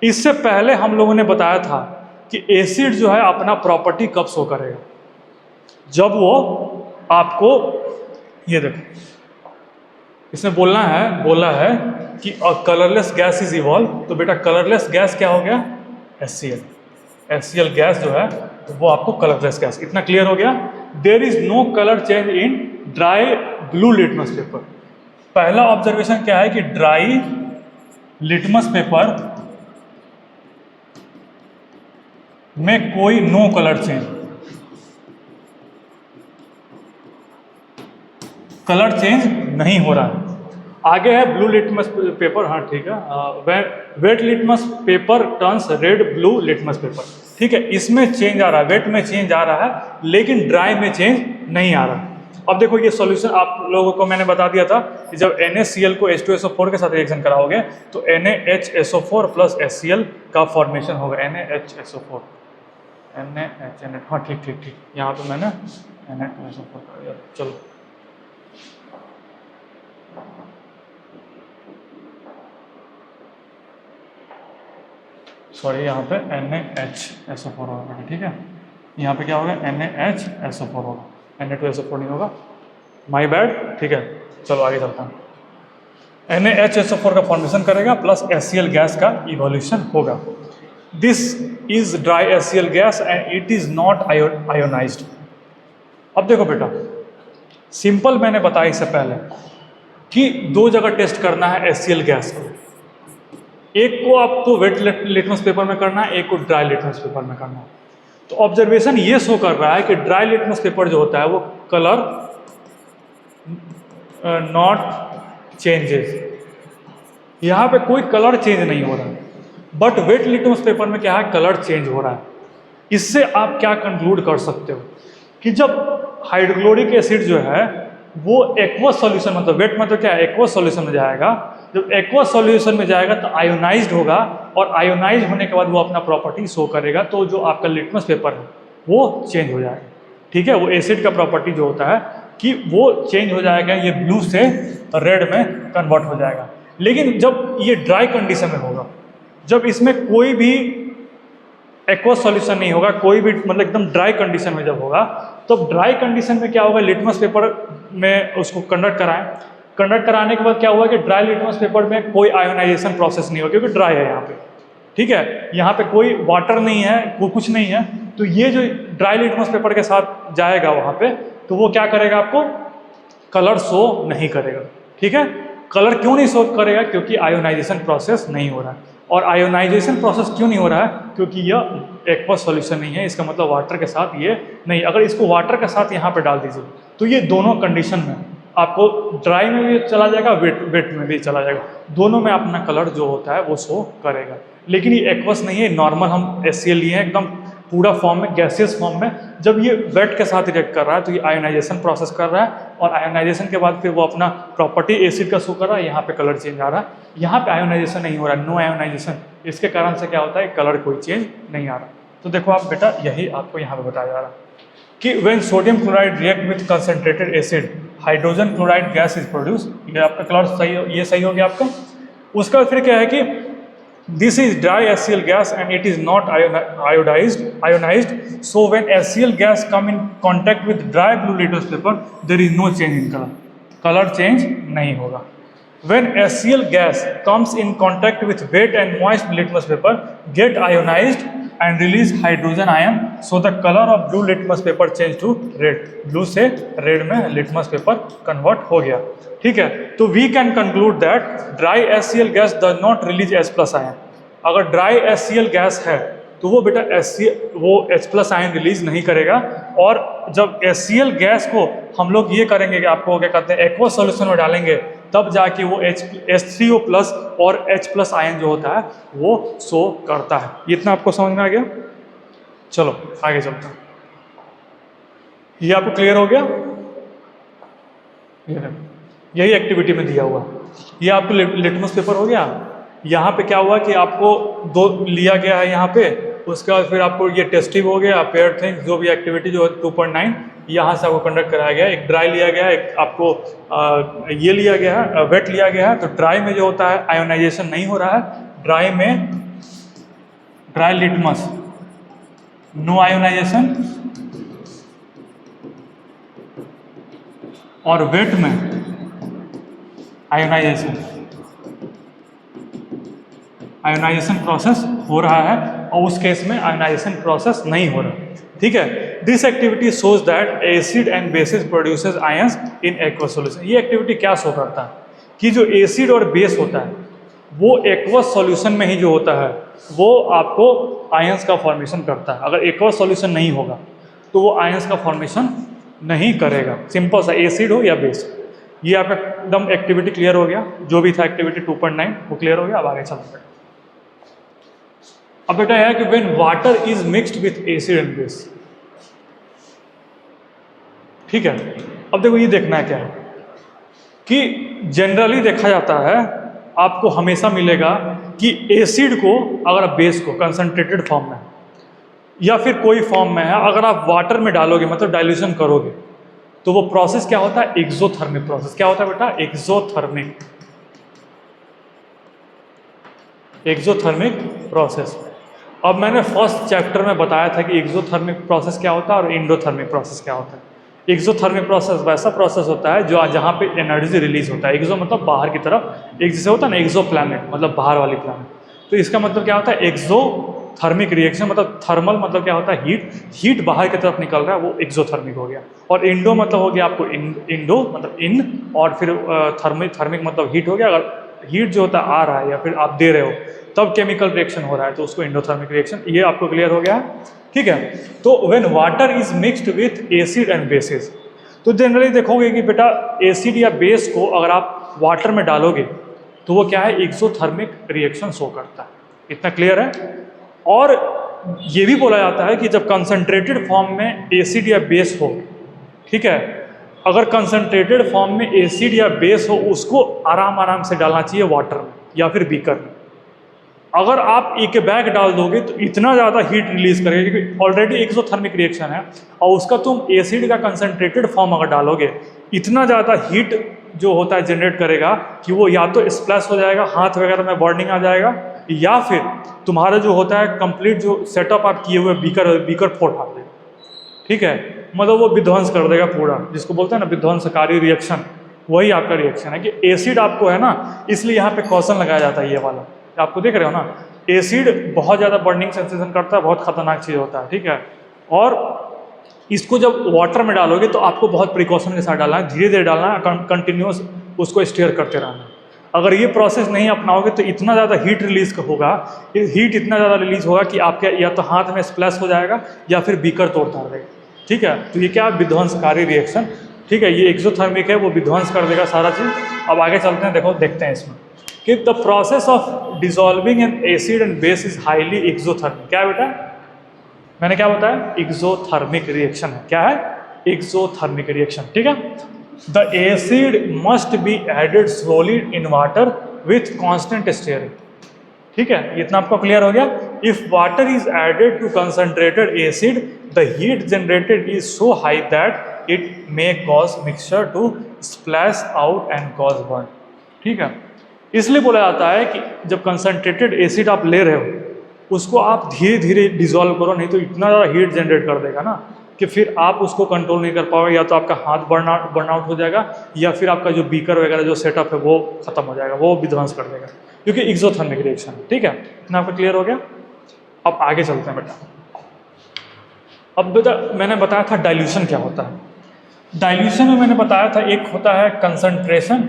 इससे पहले हम लोगों ने बताया था कि एसिड जो है अपना प्रॉपर्टी कब शो करेगा, जब वो आपको, ये देखो इसमें बोला है कि कलरलेस गैस इज इवॉल्व, तो बेटा कलरलेस गैस क्या हो गया, HCl गैस जो है वो आपको कलरलेस गैस। इतना क्लियर हो गया। There is no colour change in dry blue litmus paper. पहला ऑब्जर्वेशन क्या है कि ड्राई लिटमस पेपर में कोई no colour change, colour change नहीं हो रहा है। आगे है ब्लू लिटमस पेपर, हाँ ठीक है, wet litmus paper turns red blue litmus paper, ठीक है, इसमें चेंज आ रहा है, वेट में चेंज आ रहा है, लेकिन ड्राई में चेंज नहीं आ रहा। अब देखो ये सॉल्यूशन आप लोगों को मैंने बता दिया था कि जब NaCl को H2SO4 के साथ रिएक्शन कराओगे तो NaHSO4 प्लस HCl का फॉर्मेशन होगा, NaHSO4, हाँ ठीक, यहाँ पे मैंने Na2SO4 कर दिया। चलो सॉरी, यहाँ पे NaHSO4 होगा, ठीक है, यहाँ पे क्या होगा, NaHSO4 होगा, Na2SO4 नहीं होगा, माई बैड, ठीक है। चलो आगे चलता हूँ। NaHSO4 का फॉर्मेशन करेगा प्लस HCl गैस का इवोल्यूशन होगा। This is dry HCl gas and it is not ionised. अब देखो बेटा, सिंपल मैंने बताया इससे पहले कि 2 जगह टेस्ट करना है HCl गैस को, एक को आपको वेट लिटमस पेपर में करना है, एक को ड्राई लिटमस पेपर में करना है। तो ऑब्जर्वेशन ये शो कर रहा है कि ड्राई लिटमस पेपर जो होता है वो कलर नॉट चेंजेस, यहाँ पे कोई कलर चेंज नहीं हो रहा है। बट वेट लिटमस पेपर में क्या है, कलर चेंज हो रहा है। इससे आप क्या कंक्लूड कर सकते हो कि जब हाइड्रोक्लोरिक एसिड जो है वो एक्वस सॉल्यूशन, मतलब वेट मतलब क्या है, एक्वस सॉल्यूशन में जाएगा। जब एक्वस सॉल्यूशन में जाएगा तो आयोनाइज्ड होगा, और आयोनाइज होने के बाद वो अपना प्रॉपर्टी शो करेगा, तो जो आपका लिटमस पेपर है वो चेंज हो जाएगा। ठीक है, वो एसिड का प्रॉपर्टी जो होता है कि वो चेंज हो जाएगा, ये ब्लू से रेड में कन्वर्ट हो जाएगा। लेकिन जब ये ड्राई कंडीशन में होगा, जब इसमें कोई भी एक्वस सॉल्यूशन नहीं होगा, कोई भी मतलब एकदम ड्राई कंडीशन में जब होगा, तो ड्राई कंडीशन में क्या होगा, लिटमस पेपर में उसको कंडक्ट कराने के बाद क्या हुआ कि ड्राई लिटमस पेपर में कोई आयोनाइजेशन प्रोसेस नहीं होगा, क्योंकि ड्राई है यहाँ पे। ठीक है, यहाँ पे कोई वाटर नहीं है, वो कुछ नहीं है, तो ये जो ड्राई लिटमस पेपर के साथ जाएगा वहाँ पे, तो वो क्या करेगा, आपको कलर शो नहीं करेगा। ठीक है, कलर क्यों नहीं शो करेगा, क्योंकि आयोनाइजेशन प्रोसेस नहीं हो रहा है। और आयोनाइजेशन प्रोसेस क्यों नहीं हो रहा है, क्योंकि यह एक्वस सॉल्यूशन नहीं है, इसका मतलब वाटर के साथ ये नहीं। अगर इसको वाटर के साथ यहाँ पे डाल दीजिए तो ये दोनों कंडीशन में आपको ड्राई में भी चला जाएगा, वेट में भी चला जाएगा, दोनों में अपना कलर जो होता है वो शो करेगा। लेकिन ये एक्वस नहीं है, नॉर्मल हम HCl लिए हैं एकदम पूरा फॉर्म में, गैसियस फॉर्म में। जब ये वेट के साथ रिएक्ट कर रहा है तो ये आयोनाइजेशन प्रोसेस कर रहा है, और आयोनाइजेशन के बाद फिर वो अपना प्रॉपर्टी एसिड का शो कर रहा है, यहाँ पे कलर चेंज आ रहा है। यहाँ पे आयोनाइजेशन नहीं हो रहा है, नो आयोनाइजेशन, इसके कारण से क्या होता है, कलर कोई चेंज नहीं आ रहा। तो देखो आप बेटा, यही आपको यहाँ पे बताया जा रहा है कि when sodium chloride react with concentrated acid, hydrogen chloride gas is produce. ये आपका कलर सही, ये सही हो गया आपका। उसका फिर क्या है कि this is dry HCl gas and it is not ionized, so when HCl gas come in contact with dry blue litmus paper, there is no change in color change नहीं होगा। when HCl gas comes in contact with wet and moist litmus paper, get ionized and release hydrogen ion, so the color of blue litmus paper change to red, blue से red में litmus paper convert हो गया। ठीक है, तो we can conclude that dry HCl gas does not release H+ ion। अगर ड्राई HCl गैस है तो वो बेटा वो H+ आयन रिलीज नहीं करेगा। और जब HCl गैस को हम लोग ये करेंगे कि आपको क्या कहते हैं, एक्वस सॉल्यूशन में डालेंगे, तब जाके वो H3O+ और H+ आयन जो होता है वो शो करता है। इतना आपको समझ में आ गया? चलो आगे चलते हैं। ये आपको क्लियर हो गया? यही एक्टिविटी में दिया हुआ, ये आपको लिटमस पेपर हो गया। यहाँ पे क्या हुआ कि आपको 2 लिया गया है यहाँ पे, उसके बाद फिर आपको ये टेस्टिंग हो गया, पेयर थिंग्स जो भी एक्टिविटी जो 2.9 यहाँ से आपको कंडक्ट कराया गया। एक ड्राई लिया गया है, एक आपको ये लिया गया है, वेट लिया गया है। तो ड्राई में जो होता है आयोनाइजेशन नहीं हो रहा है, ड्राई में ड्राई लिटमस नो आयोनाइजेशन, और वेट में आयोनाइजेशन प्रोसेस हो रहा है, और उस केस में आयोनाइजेशन प्रोसेस नहीं हो रहा। ठीक है, this activity shows that acid and basis produces ions in aqueous solution. ये एक्टिविटी क्या शो करता है कि जो एसिड और बेस होता है वो एक्वस सॉल्यूशन में ही जो होता है वो आपको आयंस का फॉर्मेशन करता है। अगर एक्वस सॉल्यूशन नहीं होगा तो वो आयंस का फॉर्मेशन नहीं करेगा, सिंपल सा, एसिड हो या बेस। ये आपका एकदम एक्टिविटी क्लियर हो गया, जो भी था एक्टिविटी 2.9 वो क्लियर हो गया। अब आगे चलते हैं। अब बेटा है कि when water is mixed with acid and base. ठीक है, अब देखो ये देखना है क्या है कि जनरली देखा जाता है, आपको हमेशा मिलेगा कि एसिड को अगर आप बेस को कंसंट्रेटेड फॉर्म में या फिर कोई फॉर्म में है, अगर आप वाटर में डालोगे मतलब डाइल्यूशन करोगे, तो वो प्रोसेस क्या होता है, एक्सोथर्मिक प्रोसेस। क्या होता है बेटा, एक्सोथर्मिक प्रोसेस। अब मैंने फर्स्ट चैप्टर में बताया था कि एक्सोथर्मिक प्रोसेस क्या होता है और एंडोथर्मिक प्रोसेस क्या होता है। एक्सोथर्मिक प्रोसेस वैसा प्रोसेस होता है जो जहाँ पे एनर्जी रिलीज होता है। एक्सो मतलब बाहर की तरफ, एक जैसे होता है ना एक्सो प्लैनेट मतलब बाहर वाली प्लैनेट। तो इसका मतलब क्या होता है, एक्सोथर्मिक रिएक्शन मतलब थर्मल मतलब क्या होता है, हीट बाहर की तरफ निकल रहा है, वो एक्सोथर्मिक हो गया। और इंडो मतलब हो गया आपको इंडो मतलब इन, और फिर थर्मिक मतलब हीट हो गया। अगर हीट जो होता है आ रहा है या फिर आप दे रहे हो तब केमिकल रिएक्शन हो रहा है तो उसको एंडोथर्मिक रिएक्शन। ये आपको क्लियर हो गया है? ठीक है, तो when water is mixed with acid and basis, तो जनरली देखोगे कि बेटा एसिड या बेस को अगर आप वाटर में डालोगे तो वो क्या है, एक्सोथर्मिक रिएक्शन शो करता है। इतना क्लियर है। और ये भी बोला जाता है कि जब कंसंट्रेटेड फॉर्म में एसिड या बेस हो, ठीक है, अगर कंसंट्रेटेड फॉर्म में एसिड या बेस हो उसको आराम आराम से डालना चाहिए वाटर में या फिर बीकर में। अगर आप एक बैग डाल दोगे तो इतना ज़्यादा हीट रिलीज करेगा, क्योंकि ऑलरेडी एक्सोथर्मिक रिएक्शन है और उसका तुम एसिड का कंसंट्रेटेड फॉर्म अगर डालोगे, इतना ज़्यादा हीट जो होता है जनरेट करेगा कि वो या तो स्प्लैश हो जाएगा, हाथ वगैरह में बर्निंग आ जाएगा, या फिर तुम्हारा जो होता है कंप्लीट जो सेटअप आप किए हुए बीकर फोड़ फाड़ देगा, ठीक है, मतलब वो विध्वंस कर देगा पूरा, जिसको बोलते हैं ना विध्वंसकारी रिएक्शन, वही आपका रिएक्शन है। कि एसिड आपको है ना, इसलिए यहाँ पे क्वेश्चन लगाया जाता है ये वाला, आपको देख रहे हो ना, एसिड बहुत ज़्यादा बर्निंग सेंसेशन करता है, बहुत खतरनाक चीज़ होता है, ठीक है। और इसको जब वाटर में डालोगे तो आपको बहुत प्रिकॉशन के साथ डालना है, धीरे धीरे डालना है, कंटिन्यूस उसको स्टेयर करते रहना है। अगर ये प्रोसेस नहीं अपनाओगे तो इतना ज़्यादा हीट रिलीज होगा, हीट इतना ज़्यादा रिलीज होगा कि आपके या तो हाथ में स्प्लैश हो जाएगा या फिर बीकर तोड़ देगा, ठीक है। तो ये क्या विध्वंसकारी रिएक्शन, ठीक है, ये एक्सोथर्मिक है, वो विध्वंस कर देगा सारा चीज़। अब आगे चलते हैं, देखो देखते हैं इसमें कि the process of dissolving N acid and base is highly exothermic. क्या बेटा, मैंने क्या बताया, एक्सोथर्मिक रिएक्शन है। क्या है, एक्सोथर्मिक रिएक्शन, ठीक है। The acid must be added slowly in water with constant stirring, ठीक है, इतना आपको क्लियर हो गया। If water is added to concentrated acid the heat generated is so high that it may cause mixture to splash out and cause burn, ठीक है। इसलिए बोला जाता है कि जब कंसंट्रेटेड एसिड आप ले रहे हो उसको आप धीरे धीरे डिजोल्व करो, नहीं तो इतना ज़्यादा हीट जनरेट कर देगा ना कि फिर आप उसको कंट्रोल नहीं कर पाओगे, या तो आपका हाथ बर्न आउट हो जाएगा या फिर आपका जो बीकर वगैरह जो सेटअप है वो खत्म हो जाएगा, वो विध्वंस कर देगा, क्योंकि एक्सोथर्मिक रिएक्शन है, ठीक है। इतना आपको क्लियर हो गया। अब आगे चलते हैं बेटा। अब बेटा मैंने बताया था डाइल्यूशन क्या होता है। डाइल्यूशन में मैंने बताया था एक होता है कंसंट्रेशन,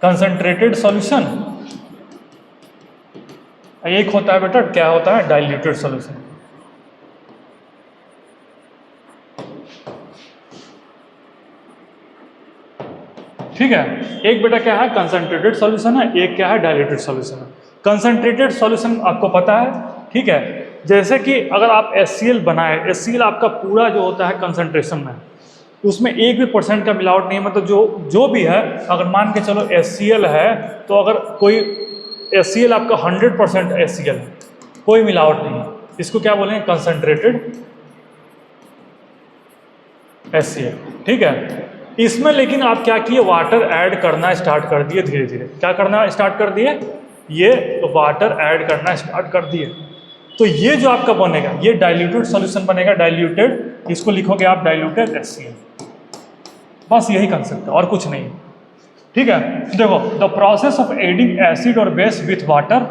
कंसंट्रेटेड सॉल्यूशन, एक होता है बेटा क्या होता है, डाइल्यूटेड सॉल्यूशन। ठीक है, एक बेटा क्या है कंसंट्रेटेड सॉल्यूशन है, एक क्या है डाइल्यूटेड सॉल्यूशन है। कंसंट्रेटेड सॉल्यूशन आपको पता है, ठीक है, जैसे कि अगर आप HCl बनाए, HCl आपका पूरा जो होता है कंसंट्रेशन में, उसमें 1% का मिलावट नहीं है, मतलब जो भी है, अगर मान के चलो HCl है तो अगर कोई HCl आपका 100% HCl है, कोई मिलावट नहीं है, इसको क्या बोलेंगे, कंसंट्रेटेड HCl, ठीक है। इसमें लेकिन आप क्या किए, वाटर ऐड करना स्टार्ट कर दिए, धीरे धीरे क्या करना स्टार्ट कर दिए, ये वाटर ऐड करना स्टार्ट कर दिए, तो ये जो आपका बनेगा ये डाइल्यूटेड सॉल्यूशन बनेगा, डाइल्यूटेड, इसको लिखोगे आप डाइल्यूटेड HCl, बस यही कंसेप्ट है और कुछ नहीं, ठीक है। देखो the process of adding acid और बेस विथ वाटर,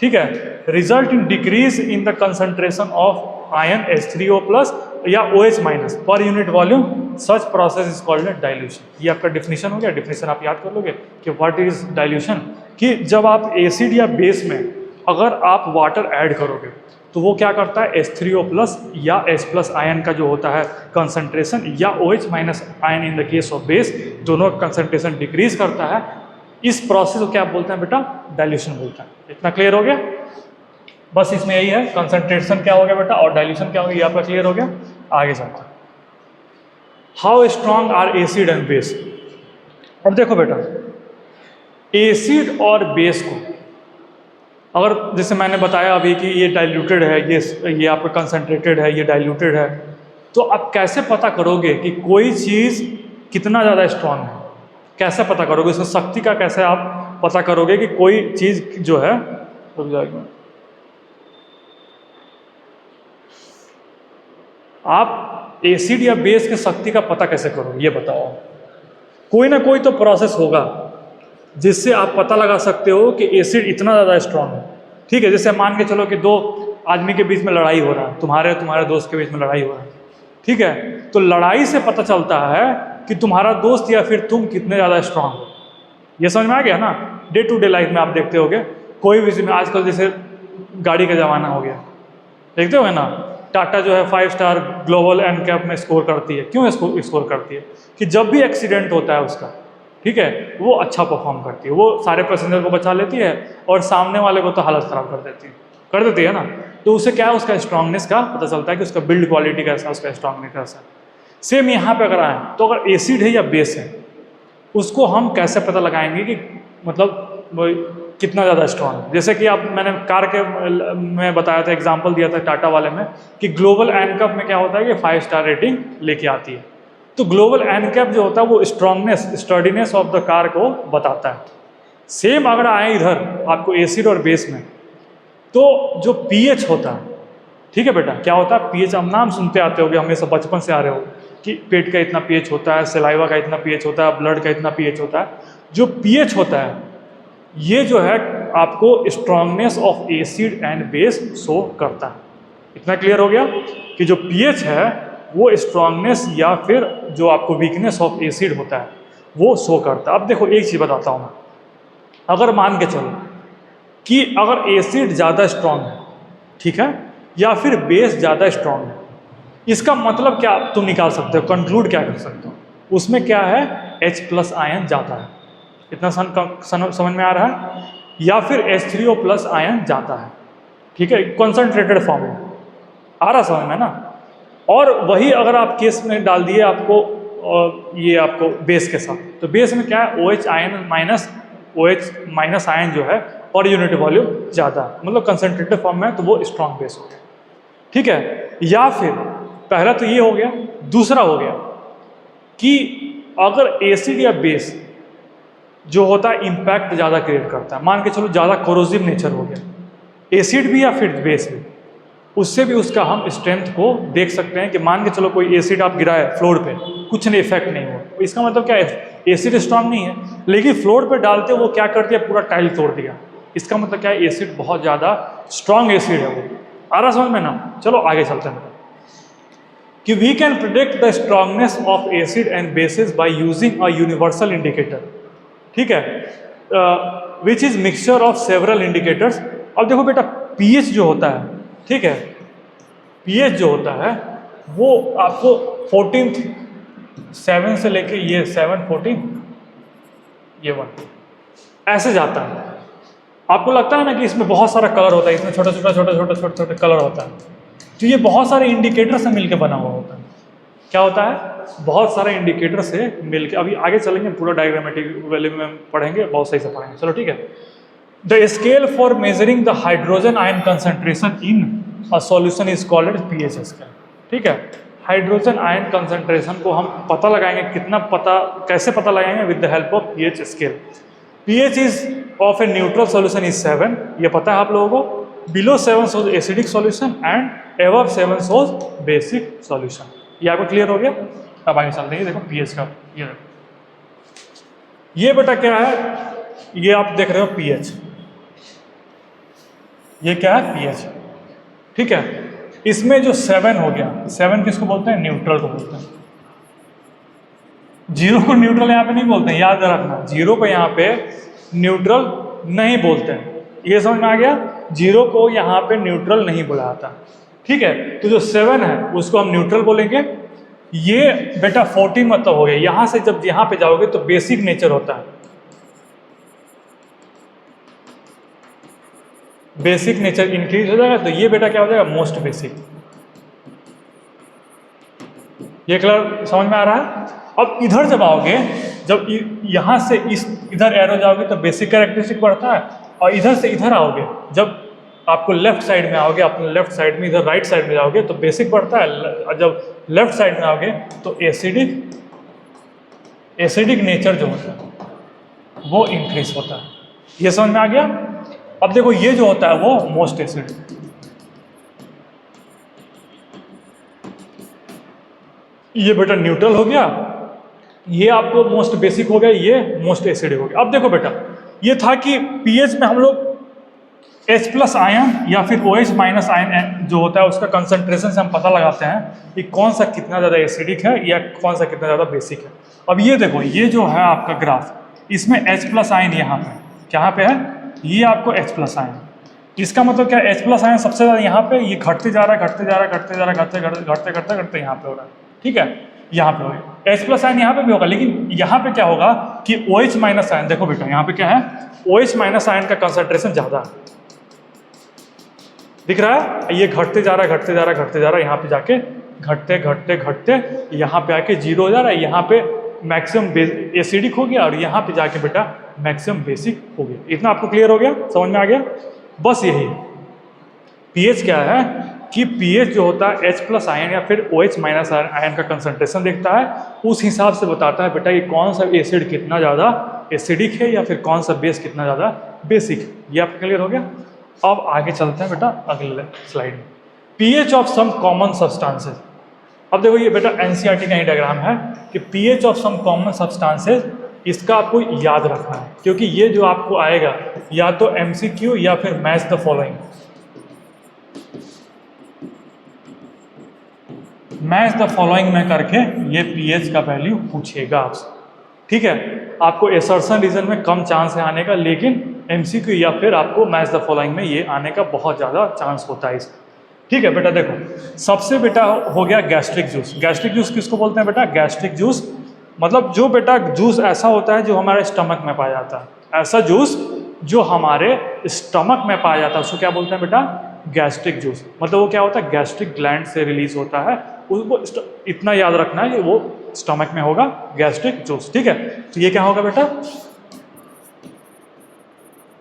ठीक है, result in decrease in the concentration of ion H3O+ या OH- per unit volume, such process is called dilution. ये आपका डिफिनीशन हो गया। डिफिनीशन आप याद कर लोगे कि व्हाट इज डाइल्यूशन, कि जब आप एसिड या बेस में अगर आप वाटर ऐड करोगे तो वो क्या करता है, H3O+ या H+ आयन का जो होता है कंसंट्रेशन, या OH- ion in the case of base, दोनों कंसंट्रेशन डिक्रीज करता है। इस प्रोसेस को क्या बोलते हैं बेटा, डाइल्यूशन बोलते हैं। इतना क्लियर हो गया, बस इसमें यही है, कंसंट्रेशन क्या हो गया बेटा और डाइल्यूशन क्या हो गया, ये आपका क्लियर हो गया। आगे चलते हैं, how strong are acid and base. अब देखो बेटा, एसिड और बेस को अगर जैसे मैंने बताया अभी कि ये डाइल्यूटेड है, ये आपका कंसंट्रेटेड है, ये डाइल्यूटेड है, तो आप कैसे पता करोगे कि कोई चीज़ कितना ज़्यादा स्ट्रॉन्ग है, कैसे पता करोगे, उसकी शक्ति का कैसे आप पता करोगे कि कोई चीज़ जो है, रुक जाएगा, आप एसिड या बेस की शक्ति का पता कैसे करोगे, ये बताओ। कोई ना कोई तो प्रोसेस होगा जिससे आप पता लगा सकते हो कि एसिड इतना ज़्यादा स्ट्रॉन्ग है, ठीक है। जैसे मान के चलो कि दो आदमी के बीच में लड़ाई हो रहा है, तुम्हारे दोस्त के बीच में लड़ाई हो रहा है, ठीक है, तो लड़ाई से पता चलता है कि तुम्हारा दोस्त या फिर तुम कितने ज़्यादा स्ट्रांग हो। ये समझ में आ गया ना। डे टू डे लाइफ में आप देखते होगे, कोई भी चीज़ में आजकल जैसे गाड़ी का ज़माना हो गया, देखते हो ना, टाटा जो है 5 स्टार ग्लोबल एंड कैप में स्कोर करती है। क्यों स्कोर करती है? कि जब भी एक्सीडेंट होता है उसका, ठीक है, वो अच्छा परफॉर्म करती है, वो सारे पैसेंजर को बचा लेती है और सामने वाले को तो हालत ख़राब कर देती है ना। तो उससे क्या है, उसका स्ट्रांगनेस का पता चलता है कि उसका बिल्ड क्वालिटी कैसा है, उसका स्ट्रांगनेस कैसा है। सेम यहाँ पे अगर आए तो अगर एसिड है या बेस है, उसको हम कैसे पता लगाएंगे कि मतलब कितना ज़्यादा स्ट्रांग है। जैसे कि आप मैंने कार के में बताया था, एग्जांपल दिया था टाटा वाले में कि ग्लोबल एनकैप में क्या होता है कि 5 स्टार रेटिंग लेके आती है। तो ग्लोबल एनकैप जो होता है वो स्ट्रांगनेस, स्टर्डीनेस ऑफ द कार को बताता है। सेम अगर आए इधर आपको एसिड और बेस में, तो जो पीएच होता है, ठीक है बेटा, क्या होता है पीएच, हम नाम सुनते आते होगे, हमेशा बचपन से आ रहे हो कि पेट का इतना पीएच होता है, सलाइवा का इतना पीएच होता है, ब्लड का इतना पीएच होता है। जो पीएच होता है ये जो है आपको strongness of acid and base show करता है। इतना क्लियर हो गया कि जो पीएच है वो स्ट्रांगनेस या फिर जो आपको वीकनेस ऑफ एसिड होता है वो शो करता है। अब देखो एक चीज़ बताता हूँ मैं, अगर मान के चलो कि अगर एसिड ज़्यादा स्ट्रांग है, ठीक है, या फिर बेस ज़्यादा स्ट्रांग है, इसका मतलब क्या तुम निकाल सकते हो, कंक्लूड क्या कर सकते हो, उसमें क्या है H+ आयन जाता है। इतना समझ में आ रहा है, या फिर H3O+ आयन जाता है, ठीक है, कंसंट्रेटेड फॉर्म में आ रहा समझ में ना। और वही अगर आप केस में डाल दिए आपको ये आपको बेस के साथ, तो बेस में क्या है OH ion minus OH- ion जो है और यूनिट वॉल्यूम ज़्यादा है, मतलब कंसंट्रेटेड फॉर्म में है, तो वो स्ट्रॉन्ग बेस हो गया, ठीक है। या फिर पहला तो ये हो गया, दूसरा हो गया कि अगर एसिड या बेस जो होता है इम्पैक्ट ज़्यादा क्रिएट करता है, मान के चलो ज़्यादा कोरोसिव नेचर हो गया, एसिड भी या फिर बेस भी, उससे भी उसका हम स्ट्रेंथ को देख सकते हैं कि मान के चलो कोई एसिड आप गिराए फ्लोर पे, कुछ नहीं इफेक्ट नहीं हुआ, इसका मतलब क्या है एसिड स्ट्रांग नहीं है, लेकिन फ्लोर पे डालते वो क्या कर दिया, पूरा टाइल तोड़ दिया, इसका मतलब क्या है एसिड बहुत ज़्यादा स्ट्रांग एसिड है वो। आ रहा समझ में ना। चलो आगे चलते हैं कि we can predict the strongness of acid and bases by using a universal indicator, ठीक है, which is mixture of several indicators. अब देखो बेटा पीएच जो होता है, ठीक है, पीएच जो होता है वो आपको 14th 7 से लेके ये 7 14 ये 1 ऐसे जाता है। आपको लगता है ना कि इसमें बहुत सारा कलर होता है, इसमें छोटा छोटा कलर होता है, तो ये बहुत सारे इंडिकेटर से मिलके बना हुआ होता है। क्या होता है, बहुत सारे इंडिकेटर से मिलके, अभी आगे चलेंगे पूरा डायग्रामेटिक वैल्यू में पढ़ेंगे, बहुत सही से पढ़ेंगे। चलो ठीक है। The scale for measuring the hydrogen ion concentration in a solution is called pH scale, ठीक है। हाइड्रोजन आयन कंसंट्रेशन को हम पता लगाएंगे, कैसे पता लगाएंगे, with the help of pH scale. PH is of a neutral solution is 7, ये पता है आप लोगों को। Below 7 shows acidic solution and above 7 shows basic solution. ये आपको क्लियर हो गया। अब आगे चलते हैं, देखो पीएच का, ये देखो ये बेटा क्या है, ये आप देख रहे हो पीएच, ये क्या है पीएच, ठीक है। इसमें जो 7 हो गया, 7 किसको बोलते हैं, न्यूट्रल को बोलते हैं। 0 को न्यूट्रल यहाँ पे नहीं बोलते हैं, याद रखना, 0 को यहाँ पे न्यूट्रल नहीं बोलते हैं, ये समझ में आ गया। 0 को यहाँ पे न्यूट्रल नहीं बोला जाता, ठीक है। तो जो 7 है उसको हम न्यूट्रल बोलेंगे। ये बेटा 14 मतलब हो गया, यहाँ से जब यहाँ पे जाओगे तो बेसिक नेचर होता है, बेसिक नेचर इंक्रीज हो जाएगा, तो ये बेटा क्या हो जाएगा, मोस्ट बेसिक। ये कलर समझ में आ रहा है। अब इधर जब आओगे, जब यहाँ से इधर एरो जाओगे तो बेसिक कैरेक्टरिस्टिक बढ़ता है, और इधर से इधर आओगे, जब आपको लेफ्ट साइड में आओगे, अपने लेफ्ट साइड में इधर राइट साइड में जाओगे तो बेसिक बढ़ता है, और जब लेफ्ट साइड में आओगे तो एसिडिक नेचर जो होता है वो इंक्रीज होता है। ये समझ में आ गया। अब देखो ये जो होता है वो मोस्ट एसिड, ये बेटा न्यूट्रल हो गया, ये आपको मोस्ट बेसिक हो गया, ये मोस्ट एसिडिक हो गया। अब देखो बेटा ये था कि पीएच में हम लोग H+ आयन या फिर OH- आयन जो होता है उसका कंसंट्रेशन से हम पता लगाते हैं कि कौन सा कितना ज़्यादा एसिडिक है या कौन सा कितना ज़्यादा बेसिक है। अब ये देखो ये जो है आपका ग्राफ, इसमें H+ आयन यहाँ पे, कहाँ पे है, ये आपको H+ आयन, इसका मतलब क्या है, H+ आयन सबसे ज़्यादा यहाँ पे, ये घटते जा रहा है, घटते जा रहा है, घटते जा रहा है, घटते यहाँ पे हो रहा है, ठीक है, यहाँ पे हो गया। H प्लस आयन यहाँ पे भी होगा, लेकिन यहाँ पे क्या होगा कि OH माइनस आयन, देखो बेटा यहाँ पे क्या है, OH माइनस आयन का कंसंट्रेशन ज़्यादा है, दिख रहा है, ये घटते जा रहा है, घटते जा रहा है, घटते जा रहा है, यहाँ पे जाके घटते घटते घटते यहाँ पे आके जीरो हो जा रहा है, यहाँ पे मैक्सिमम एसिडिक हो गया और यहाँ पे जाके बेटा मैक्सिमम बेसिक हो गया। इतना आपको क्लियर हो गया, समझ में आ गया? बस यही पीएच क्या है कि पीएच जो होता है H प्लस आयन या फिर OH माइनस आयन का कंसंट्रेशन देखता है, उस हिसाब से बताता है बेटा कि कौन सा एसिड कितना ज़्यादा एसिडिक है या फिर कौन सा बेस कितना ज़्यादा बेसिक है। ये आपको क्लियर हो गया? अब आगे चलते हैं बेटा अगले स्लाइड में, pH of some common substances. अब देखो ये बेटा एनसीईआरटी का ही डायग्राम है कि pH of some common substances, इसका आपको याद रखना है क्योंकि ये जो आपको आएगा या तो एमसीक्यू या फिर match the following, match the following में करके ये पीएच का वैल्यू पूछेगा आपसे, ठीक है? आपको एसर्शन रीजन में कम चांस है आने का, लेकिन एमसीक्यू या फिर आपको मैच द फॉलोइंग में ये आने का बहुत ज़्यादा चांस होता है इसका, ठीक है बेटा? देखो सबसे बेटा हो गया गैस्ट्रिक जूस। गैस्ट्रिक जूस किसको बोलते हैं बेटा? गैस्ट्रिक जूस मतलब जो बेटा जूस ऐसा होता है जो हमारे स्टमक में पाया जाता है, ऐसा जूस जो हमारे स्टमक में पाया जाता है उसको क्या बोलते हैं बेटा? Gastric juice. मतलब वो क्या होता है, गैस्ट्रिक ग्लैंड से रिलीज होता है, उसको इतना याद रखना है कि वो स्टमक में होगा गैस्ट्रिक जूस, ठीक है? तो ये क्या होगा बेटा?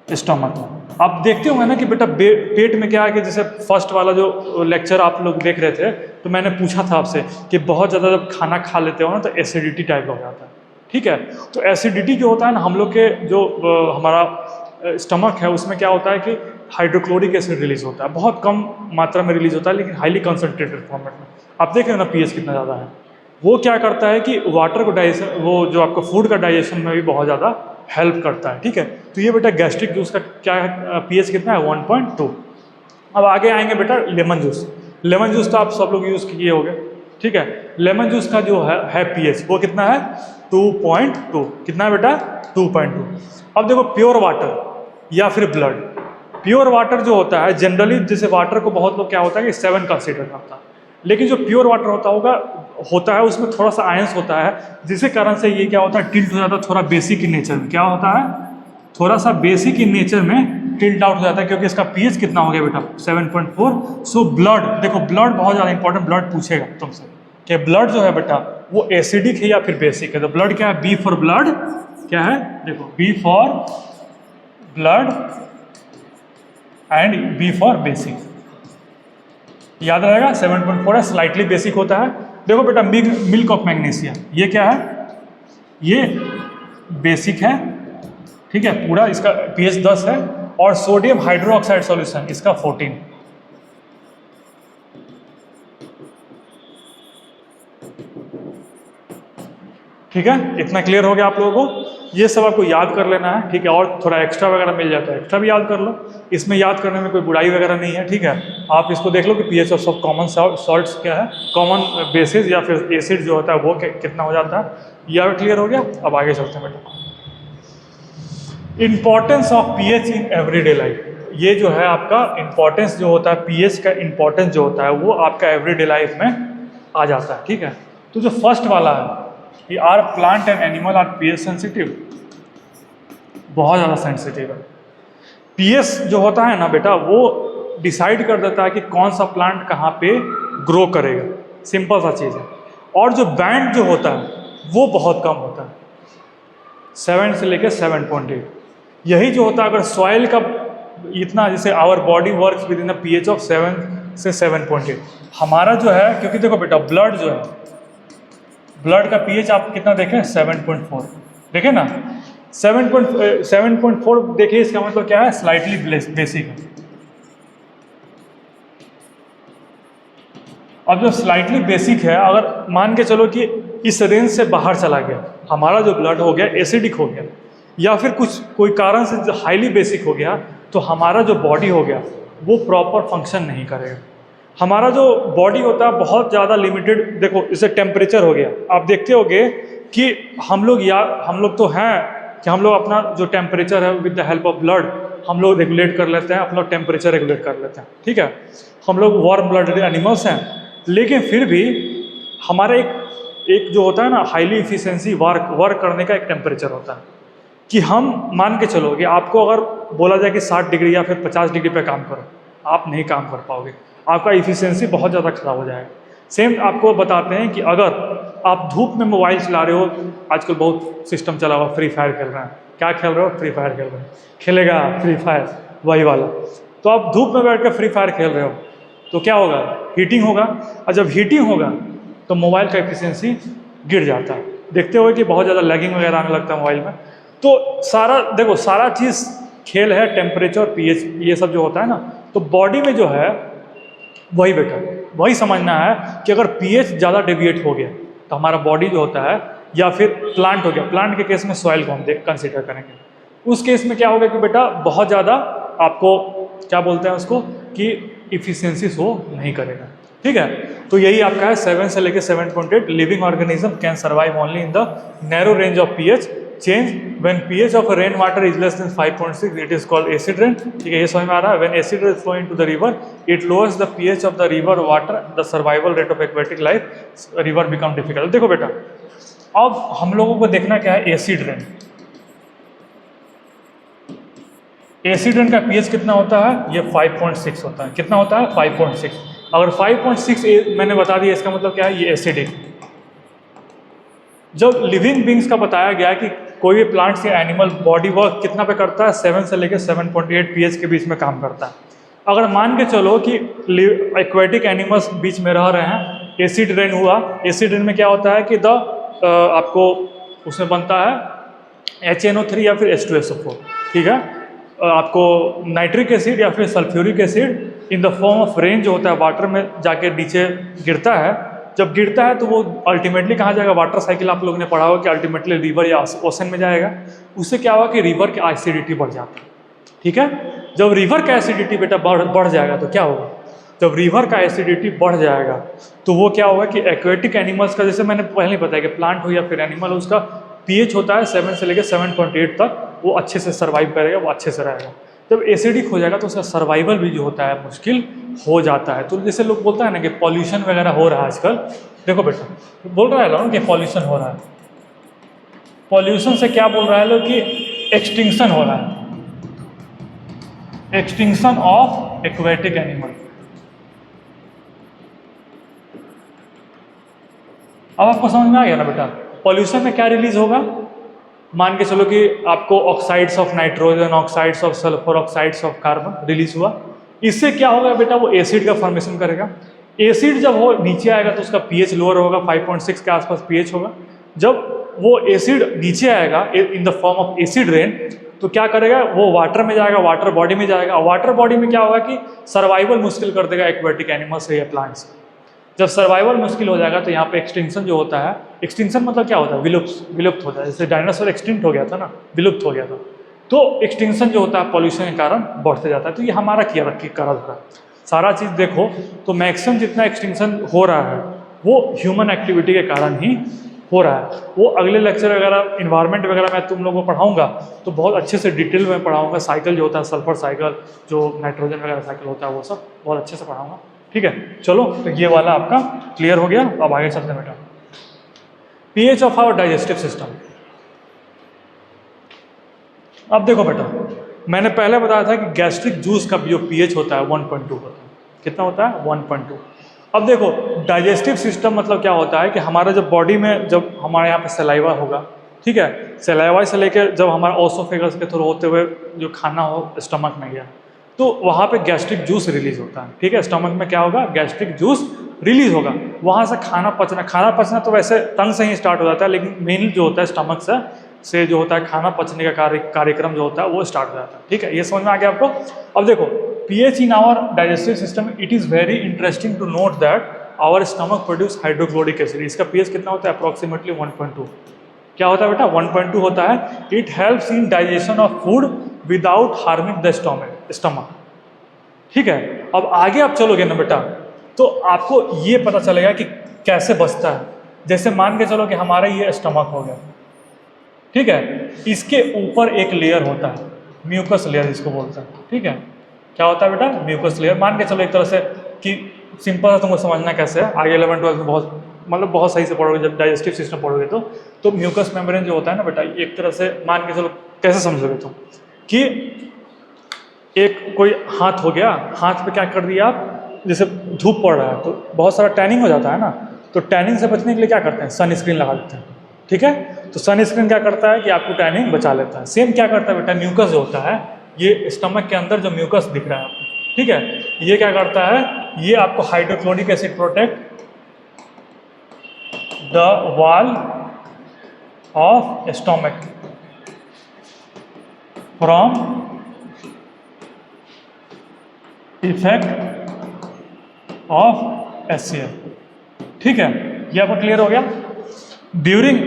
स्टमक में। आप देखते होंगे ना कि बेटा पेट में क्या है कि जैसे फर्स्ट वाला जो लेक्चर आप लोग देख रहे थे तो मैंने पूछा था आपसे कि बहुत ज़्यादा जब खाना खा लेते हो ना तो एसिडिटी टाइप हो जाता है, ठीक है? तो एसिडिटी जो होता है ना, हम लोग के जो हमारा स्टमक है उसमें क्या होता है कि हाइड्रोक्लोरिक एसिड रिलीज होता है, बहुत कम मात्रा में रिलीज होता है लेकिन हाईली कंसनट्रेटेड फॉर्मेट में। आप देख रहे हो ना पीएच कितना ज़्यादा है, वो क्या करता है कि वाटर को डाइजेशन, वो जो आपका फूड का डाइजेशन में भी बहुत ज़्यादा हेल्प करता है, ठीक है? तो ये बेटा गैस्ट्रिक जूस का क्या है, पीएच कितना है? 1.2। अब आगे आएंगे बेटा लेमन जूस। लेमन जूस तो आप सब लोग यूज़ किए होंगे, ठीक है? लेमन जूस का जो है पीएच वो कितना है? 2.2। कितना है बेटा? 2.2। अब देखो प्योर वाटर या फिर ब्लड, प्योर वाटर जो होता है जनरली, जैसे वाटर को बहुत लोग क्या होता है कि 7 कंसिडर करता है, लेकिन जो प्योर वाटर होता है उसमें थोड़ा सा आयंस होता है, जिसके कारण से ये क्या होता है, टिल्ट हो जाता है थोड़ा बेसिक इन नेचर में। क्या होता है? थोड़ा सा बेसिक इन नेचर में टिल्ट आउट हो जाता है क्योंकि इसका पीएच कितना हो गया बेटा? 7.4। सो ब्लड, देखो ब्लड बहुत ज़्यादा इंपॉर्टेंट, ब्लड पूछेगा तुमसे कि ब्लड जो है बेटा वो एसिडिक है या फिर बेसिक है। तो ब्लड क्या है? बी फॉर ब्लड क्या है? देखो B for blood and B for basic, याद रहेगा। 7.4 है, स्लाइटली बेसिक होता है। देखो बेटा मिल्क ऑफ मैग्नीशिया, ये क्या है? ये बेसिक है, ठीक है? पूरा इसका पीएच 10 है। और सोडियम हाइड्रोक्साइड सॉल्यूशन इसका 14। ठीक है, इतना क्लियर हो गया आप लोगों को? ये सब आपको याद कर लेना है, ठीक है? और थोड़ा एक्स्ट्रा वगैरह मिल जाता है, एक्स्ट्रा भी याद कर लो, इसमें याद करने में कोई बुराई वगैरह नहीं है, ठीक है? आप इसको देख लो कि पीएच ऑफ सब कॉमन सॉल्ट्स क्या है, कॉमन बेसिस या फिर एसिड जो होता है वो कितना हो जाता है, ये क्लियर हो गया। अब आगे चलते हैं बेटा, importance of pH in everyday life. ये जो है आपका इंपॉर्टेंस जो होता है, पीएच का इंपॉर्टेंस जो होता है वो आपका एवरीडे लाइफ में आ जाता है, ठीक है? तो जो फर्स्ट वाला है कि are plant and animal are pH sensitive, बहुत ज़्यादा सेंसिटिव है। पीएच जो होता है ना बेटा वो डिसाइड कर देता है कि कौन सा प्लांट कहाँ पे ग्रो करेगा, सिंपल सा चीज़ है। और जो बैंड जो होता है वो बहुत कम होता है, 7 से लेकर 7.8। यही जो होता है अगर सॉइल का इतना, जैसे our body works within the pH of 7 से 7.8। हमारा जो है, क्योंकि देखो बेटा ब्लड जो है, ब्लड का पीएच आप कितना देखें? 7.4 देखें ना, 7.4 देखिए, इसका मतलब क्या है? स्लाइटली बेसिक है। अब जो स्लाइटली बेसिक है, अगर मान के चलो कि इस रेंज से बाहर चला गया, हमारा जो ब्लड हो गया एसिडिक हो गया या फिर कोई कारण से हाईली बेसिक हो गया, तो हमारा जो बॉडी हो गया वो प्रॉपर फंक्शन नहीं करेगा। हमारा जो बॉडी होता है बहुत ज़्यादा लिमिटेड। देखो इसे टेम्परेचर हो गया, आप देखते होगे कि हम लोग तो हैं कि हम लोग अपना जो टेम्परेचर है with the help of blood हम लोग रेगुलेट कर लेते हैं, अपना टेम्परेचर रेगुलेट कर लेते हैं, ठीक है? हम लोग वार्म ब्लडेड एनिमल्स हैं, लेकिन फिर भी हमारा एक एक जो होता है ना हाईली इफिशिएंसी वर्क करने का एक टेम्परेचर होता है, कि हम मान के चलो कि आपको अगर बोला जाए कि 60 डिग्री या फिर 50 डिग्री पे काम करो, आप नहीं काम कर पाओगे, आपका इफिशिएंसी बहुत ज़्यादा खराब हो जाएगा। सेम आपको बताते हैं कि अगर आप धूप में मोबाइल चला रहे हो, आजकल बहुत सिस्टम चला हुआ, फ्री फायर खेल रहे हैं, क्या खेल रहे हो? फ्री फायर खेल रहे हैं, खेलेगा फ्री फायर वही वाला। तो आप धूप में बैठ कर फ्री फायर खेल रहे हो तो क्या होगा? हीटिंग होगा, और जब हीटिंग होगा तो मोबाइल का एफिशिएंसी गिर जाता है। देखते हो कि बहुत ज़्यादा लैगिंग वगैरह आने लगता है मोबाइल में। तो सारा देखो, सारा चीज़ खेल है, टेम्परेचर, पीएच, ये सब जो होता है ना, तो बॉडी में जो है वही बेटा वही समझना है कि अगर पीएच ज़्यादा डेविएट हो गया तो हमारा बॉडी जो होता है, या फिर प्लांट हो गया, प्लांट के केस में सॉइल को हम कंसिडर करेंगे, उस केस में क्या होगा कि बेटा बहुत ज़्यादा आपको क्या बोलते हैं उसको कि इफिशिएंसी शो नहीं करेगा। ठीक है, तो यही आपका है 7 से लेकर 7.8। Living organism can survive only in the narrow range of pH change when pH of rain water is less than 5.6 it is called acid rain. ठीक है, ये समझ में आ रहा है? When acid rain flow into the river it lowers the pH of the river water, the survival rate of aquatic life, river become difficult. देखो बेटा, अब हम लोगों को देखना क्या है, एसिड रेन। एसिड रेन का पीएच कितना होता है? ये 5.6 होता है। कितना होता है? 5.6। अगर 5.6 मैंने बता दिया, इसका मतलब क्या है? ये एसिडिक। जब लिविंग बींग्स का बताया गया कि कोई भी प्लांट्स या एनिमल बॉडी वर्क कितना पे करता है? 7 से लेकर 7.8 पीएच के बीच में काम करता है। अगर मान के चलो कि एक्वेटिक एनिमल्स बीच में रह रहे हैं, एसिड रेन हुआ, एसिड रेन में क्या होता है कि आपको उसमें बनता है HNO3 या फिर H2SO4। ठीक है, आपको नाइट्रिक एसिड या फिर sulphuric acid in the form of rain जो होता है वाटर में जाके नीचे गिरता है। जब गिरता है तो वो अल्टीमेटली कहाँ जाएगा? वाटर साइकिल आप लोगों ने पढ़ा होगा कि अल्टीमेटली रिवर या ओशन में जाएगा। उससे क्या होगा कि रिवर की एसिडिटी बढ़ जाती है। ठीक है, जब रिवर का एसिडिटी बेटा बढ़ जाएगा तो क्या होगा? जब रिवर का एसिडिटी बढ़ जाएगा तो वो क्या होगा कि एक्वेटिक एनिमल्स का, जैसे मैंने पहले बताया कि प्लांट हो या फिर एनिमल हो, उसका पीएच होता है 7 से लेकर 7.8 तक, वो अच्छे से सर्वाइव करेगा, वो अच्छे से रहेगा। जब एसिडिक हो जाएगा तो उसका सर्वाइवल भी जो होता है मुश्किल हो जाता है। तो जैसे लोग बोलता है ना कि पॉल्यूशन वगैरह हो रहा है आजकल, देखो बेटा बोल रहा है लोग कि पॉल्यूशन हो रहा है। पॉल्यूशन से क्या बोल रहा है लोग कि एक्सटिंक्शन हो रहा है, एक्सटिंक्शन ऑफ एक्वेटिक एनिमल। अब आपको समझ में आ गया ना बेटा? पॉल्यूशन में क्या रिलीज होगा? मान के चलो कि आपको oxides of nitrogen, oxides of sulphur, oxides of carbon release हुआ। इससे क्या होगा बेटा? वो एसिड का फॉर्मेशन करेगा। एसिड जब वो नीचे आएगा तो उसका पीएच लोअर होगा, 5.6 के आसपास पीएच होगा। जब वो एसिड नीचे आएगा in the form of acid rain, तो क्या करेगा? वो वाटर में जाएगा, वाटर बॉडी में जाएगा। वाटर बॉडी में क्या होगा कि सर्वाइवल मुश्किल कर देगा एक्वेटिक एनिमल्स या प्लांट्स। जब सर्वाइवल मुश्किल हो जाएगा तो यहाँ पे एक्सटिंक्शन जो होता है, एक्सटिंक्शन मतलब क्या होता है? विलुप्त होता है। जैसे डायनासोर एक्सटिंक्ट हो गया था ना, विलुप्त हो गया था, तो एक्सटिंक्शन जो होता है पॉल्यूशन के कारण बढ़ते जाता है। तो ये हमारा किया रखी कारण है। सारा चीज़ देखो तो मैक्सिमम जितना एक्सटिंक्शन हो रहा है वो ह्यूमन एक्टिविटी के कारण ही हो रहा है। वो अगले लेक्चर वगैरह इन्वायरमेंट वगैरह मैं तुम लोगों को पढ़ाऊंगा तो बहुत अच्छे से डिटेल में पढ़ाऊंगा। साइकिल जो होता है, सल्फर साइकिल, जो नाइट्रोजन वगैरह साइकिल होता है, वो सब बहुत अच्छे से पढ़ाऊंगा। ठीक है, चलो तो ये वाला आपका क्लियर हो गया। अब आगे चलते हैं बेटा। PH of our digestive system. अब देखो बेटा, मैंने पहले बताया था कि गैस्ट्रिक जूस का जो पीएच होता है 1.2 होता है। कितना होता है? 1.2। अब देखो डाइजेस्टिव सिस्टम मतलब क्या होता है कि हमारा जब बॉडी में, जब हमारे यहाँ पे सलाइवा होगा, ठीक है, सलाइवा से लेकर जब हमारा ओसोफेगस के थ्रू होते हुए जो खाना हो स्टमक में गया तो वहाँ पे गैस्ट्रिक जूस रिलीज होता है। ठीक है, स्टमक में क्या होगा? गैस्ट्रिक जूस रिलीज होगा। वहाँ से खाना पचना तो वैसे टंग से ही स्टार्ट हो जाता है, लेकिन मेनली जो होता है स्टमक से जो होता है खाना पचने का कार्यक्रम जो होता है वो स्टार्ट हो जाता है। ठीक है, ये समझ में आ गया आपको? अब देखो pH in our digestive system, it is very interesting to note that our stomach produce hydrochloric acid. इसका पीएच कितना होता है? अप्रॉक्सीमेटली 1.2। क्या होता है बेटा? 1.2 होता है। It helps in digestion of food without harming the stomach. ठीक है, अब आगे आप चलोगे ना बेटा तो आपको ये पता चलेगा कि कैसे बचता है। जैसे मान के चलो कि हमारा ये स्टमक हो गया, ठीक है, इसके ऊपर एक लेयर होता है, म्यूकस लेयर जिसको बोलते हैं। ठीक है, क्या होता है बेटा? Mucus layer. मान के चलो एक तरह से कि सिंपल है, तुमको समझना कैसे है, आगे 11-12 में बहुत मतलब बहुत सही से पढ़ोगे जब डाइजेस्टिव सिस्टम पढ़ोगे तो म्यूकस मेम्ब्रेन जो होता है ना बेटा, एक तरह से मान के चलो, कैसे समझोगे तुम कि एक कोई हाथ हो गया, हाथ पे क्या कर दिया आप, जैसे धूप पड़ रहा है तो बहुत सारा टैनिंग हो जाता है ना, तो टैनिंग से बचने के लिए क्या करते हैं, सनस्क्रीन लगा देते हैं। ठीक है, तो सनस्क्रीन क्या करता है कि आपको टैनिंग बचा लेता है। सेम क्या करता है बेटा, म्यूकस जो होता है, ये स्टमक के अंदर जो म्यूकस दिख रहा है आपको, ठीक है, ये क्या करता है, ये आपको hydrochloric acid protect the wall of stomach from effect of HCl। ठीक है, ये आपको क्लियर हो गया। ड्यूरिंग,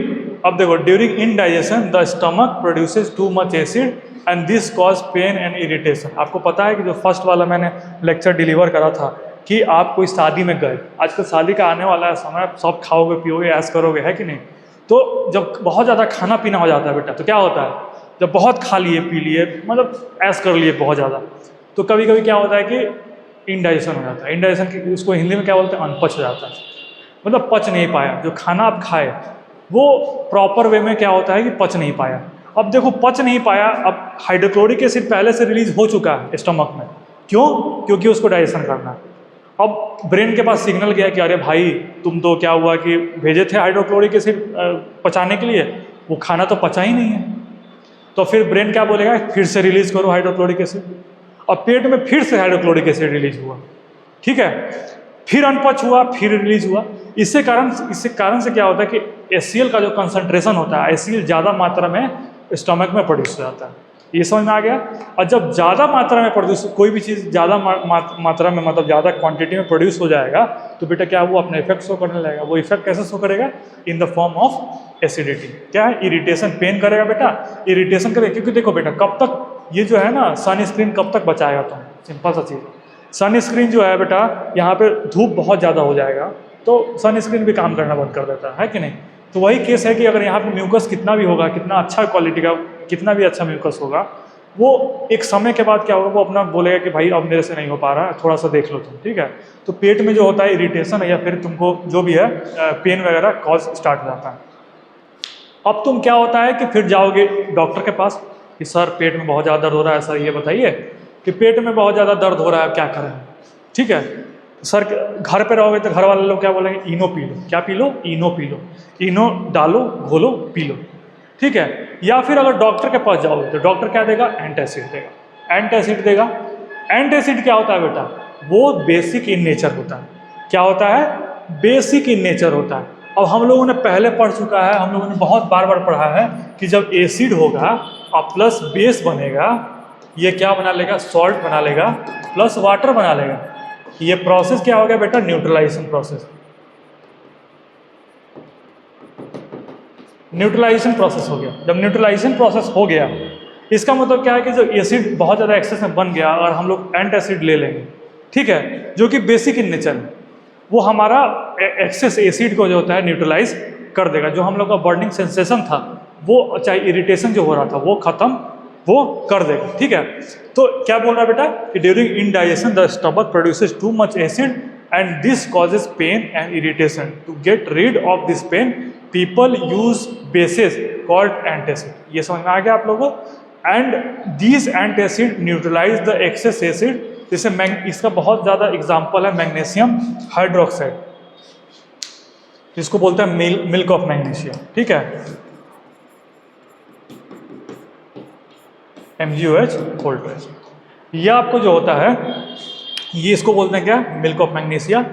अब देखो, during indigestion the stomach produces too much acid and this cause pain and irritation. आपको पता है कि जो फर्स्ट वाला मैंने लेक्चर डिलीवर करा था कि आप कोई शादी में गए, आजकल शादी का आने वाला है समय, सब खाओगे पियोगे ऐश करोगे, है कि नहीं। तो जब बहुत ज़्यादा खाना पीना हो जाता है बेटा, तो क्या होता है, जब बहुत खा लिए पी लिए, मतलब ऐश कर लिए बहुत ज़्यादा, तो कभी कभी क्या होता है कि इनडाइजेशन हो जाता है। इनडाइजेशन की उसको हिंदी में क्या बोलते हैं, अनपच हो जाता है, मतलब पच नहीं पाया। जो खाना आप खाए वो प्रॉपर वे में क्या होता है कि पच नहीं पाया। अब देखो पच नहीं पाया, अब हाइड्रोक्लोरिक एसिड पहले से रिलीज हो चुका है स्टमक में, क्यों, क्योंकि उसको डाइजेशन करना है। अब ब्रेन के पास सिग्नल गया कि अरे भाई तुम तो क्या हुआ कि भेजे थे हाइड्रोक्लोरिक एसिड पचाने के लिए, वो खाना तो पचा ही नहीं है, तो फिर ब्रेन क्या बोलेगा, फिर से रिलीज करो हाइड्रोक्लोरिक एसिड। अब पेट में फिर से हाइड्रोक्लोरिक एसिड रिलीज हुआ, ठीक है, फिर अनपच हुआ, फिर रिलीज हुआ। इससे कारण से क्या होता है कि HCl का जो कंसंट्रेशन होता है, HCl ज़्यादा मात्रा में स्टमक में प्रोड्यूस हो जाता है। ये समझ में आ गया। और जब ज़्यादा मात्रा में प्रोड्यूस, कोई भी चीज़ ज़्यादा मात्रा में, मतलब ज़्यादा क्वांटिटी में प्रोड्यूस हो जाएगा, तो बेटा क्या वो अपना इफेक्ट शो करने लगेगा। वो इफेक्ट कैसे शो करेगा, in the form of acidity. क्या है, इरिटेशन, पेन करेगा बेटा, इरिटेशन करेगा। क्योंकि देखो बेटा, कब तक ये जो है ना सनस्क्रीन कब तक बचाएगा तुम, सिंपल सा चीज़। सनस्क्रीन जो है बेटा, यहाँ पे धूप बहुत ज़्यादा हो जाएगा तो सनस्क्रीन भी काम करना बंद कर देता है कि नहीं। तो वही केस है कि अगर यहाँ पे म्यूकस कितना भी होगा, कितना अच्छा क्वालिटी का, कितना भी अच्छा म्यूकस होगा, वो एक समय के बाद क्या होगा, वो अपना बोलेगा कि भाई अब मेरे से नहीं हो पा रहा है, थोड़ा सा देख लो तुम, ठीक है। तो पेट में जो होता है इरिटेशन या फिर तुमको जो भी है पेन वगैरह कॉज स्टार्ट हो जाता है। अब तुम क्या होता है कि फिर जाओगे डॉक्टर के पास कि सर पेट में बहुत ज़्यादा दर्द हो रहा है, सर ये बताइए कि पेट में बहुत ज़्यादा दर्द हो रहा है, क्या करें, ठीक है। सर घर पे रहोगे तो घर वाले लोग क्या बोलेंगे, इनो पी लो। क्या पी लो, इनो पी लो, इनो डालो घोलो पी लो, ठीक है। या फिर अगर डॉक्टर के पास जाओगे तो डॉक्टर क्या देगा, एंटासिड देगा, एंटासिड देगा। एंटासिड क्या होता है बेटा, वो बेसिक इन नेचर होता है। क्या होता है, बेसिक इन नेचर होता है। अब हम लोगों ने पहले पढ़ चुका है, हम लोगों ने बहुत बार बार पढ़ा है कि जब एसिड होगा और प्लस बेस बनेगा, ये क्या बना लेगा, सॉल्ट बना लेगा प्लस वाटर बना लेगा। ये प्रोसेस क्या हो गया बेटा, न्यूट्रलाइजेशन प्रोसेस। न्यूट्रलाइजेशन प्रोसेस हो गया। जब न्यूट्रलाइजेशन प्रोसेस हो गया, इसका मतलब क्या है कि जो एसिड बहुत ज़्यादा एक्सेस में बन गया और हम लोग एंटासिड ले लेंगे, ठीक है, जो कि बेसिक इन नेचर है, वो हमारा एक्सेस एसिड को जो होता है न्यूट्रलाइज कर देगा। जो हम लोग का बर्निंग सेंसेशन था, वो चाहे इरिटेशन जो हो रहा था, वो खत्म वो कर देगा, ठीक है। तो क्या बोल रहा है बेटा कि during indigestion the stomach produces too much acid and this causes pain and irritation. To get rid of this pain people use bases called antacid. ये समझ में आ गया आप लोगों को। And this antacid neutralise the excess acid. जैसे इसका बहुत ज़्यादा एग्जाम्पल है मैग्नीशियम हाइड्रोक्साइड, जिसको बोलते हैं मिल्क ऑफ मैग्नीशियम, ठीक है, MgOH। ये आपको जो होता है, ये इसको बोलते हैं क्या, milk of magnesia,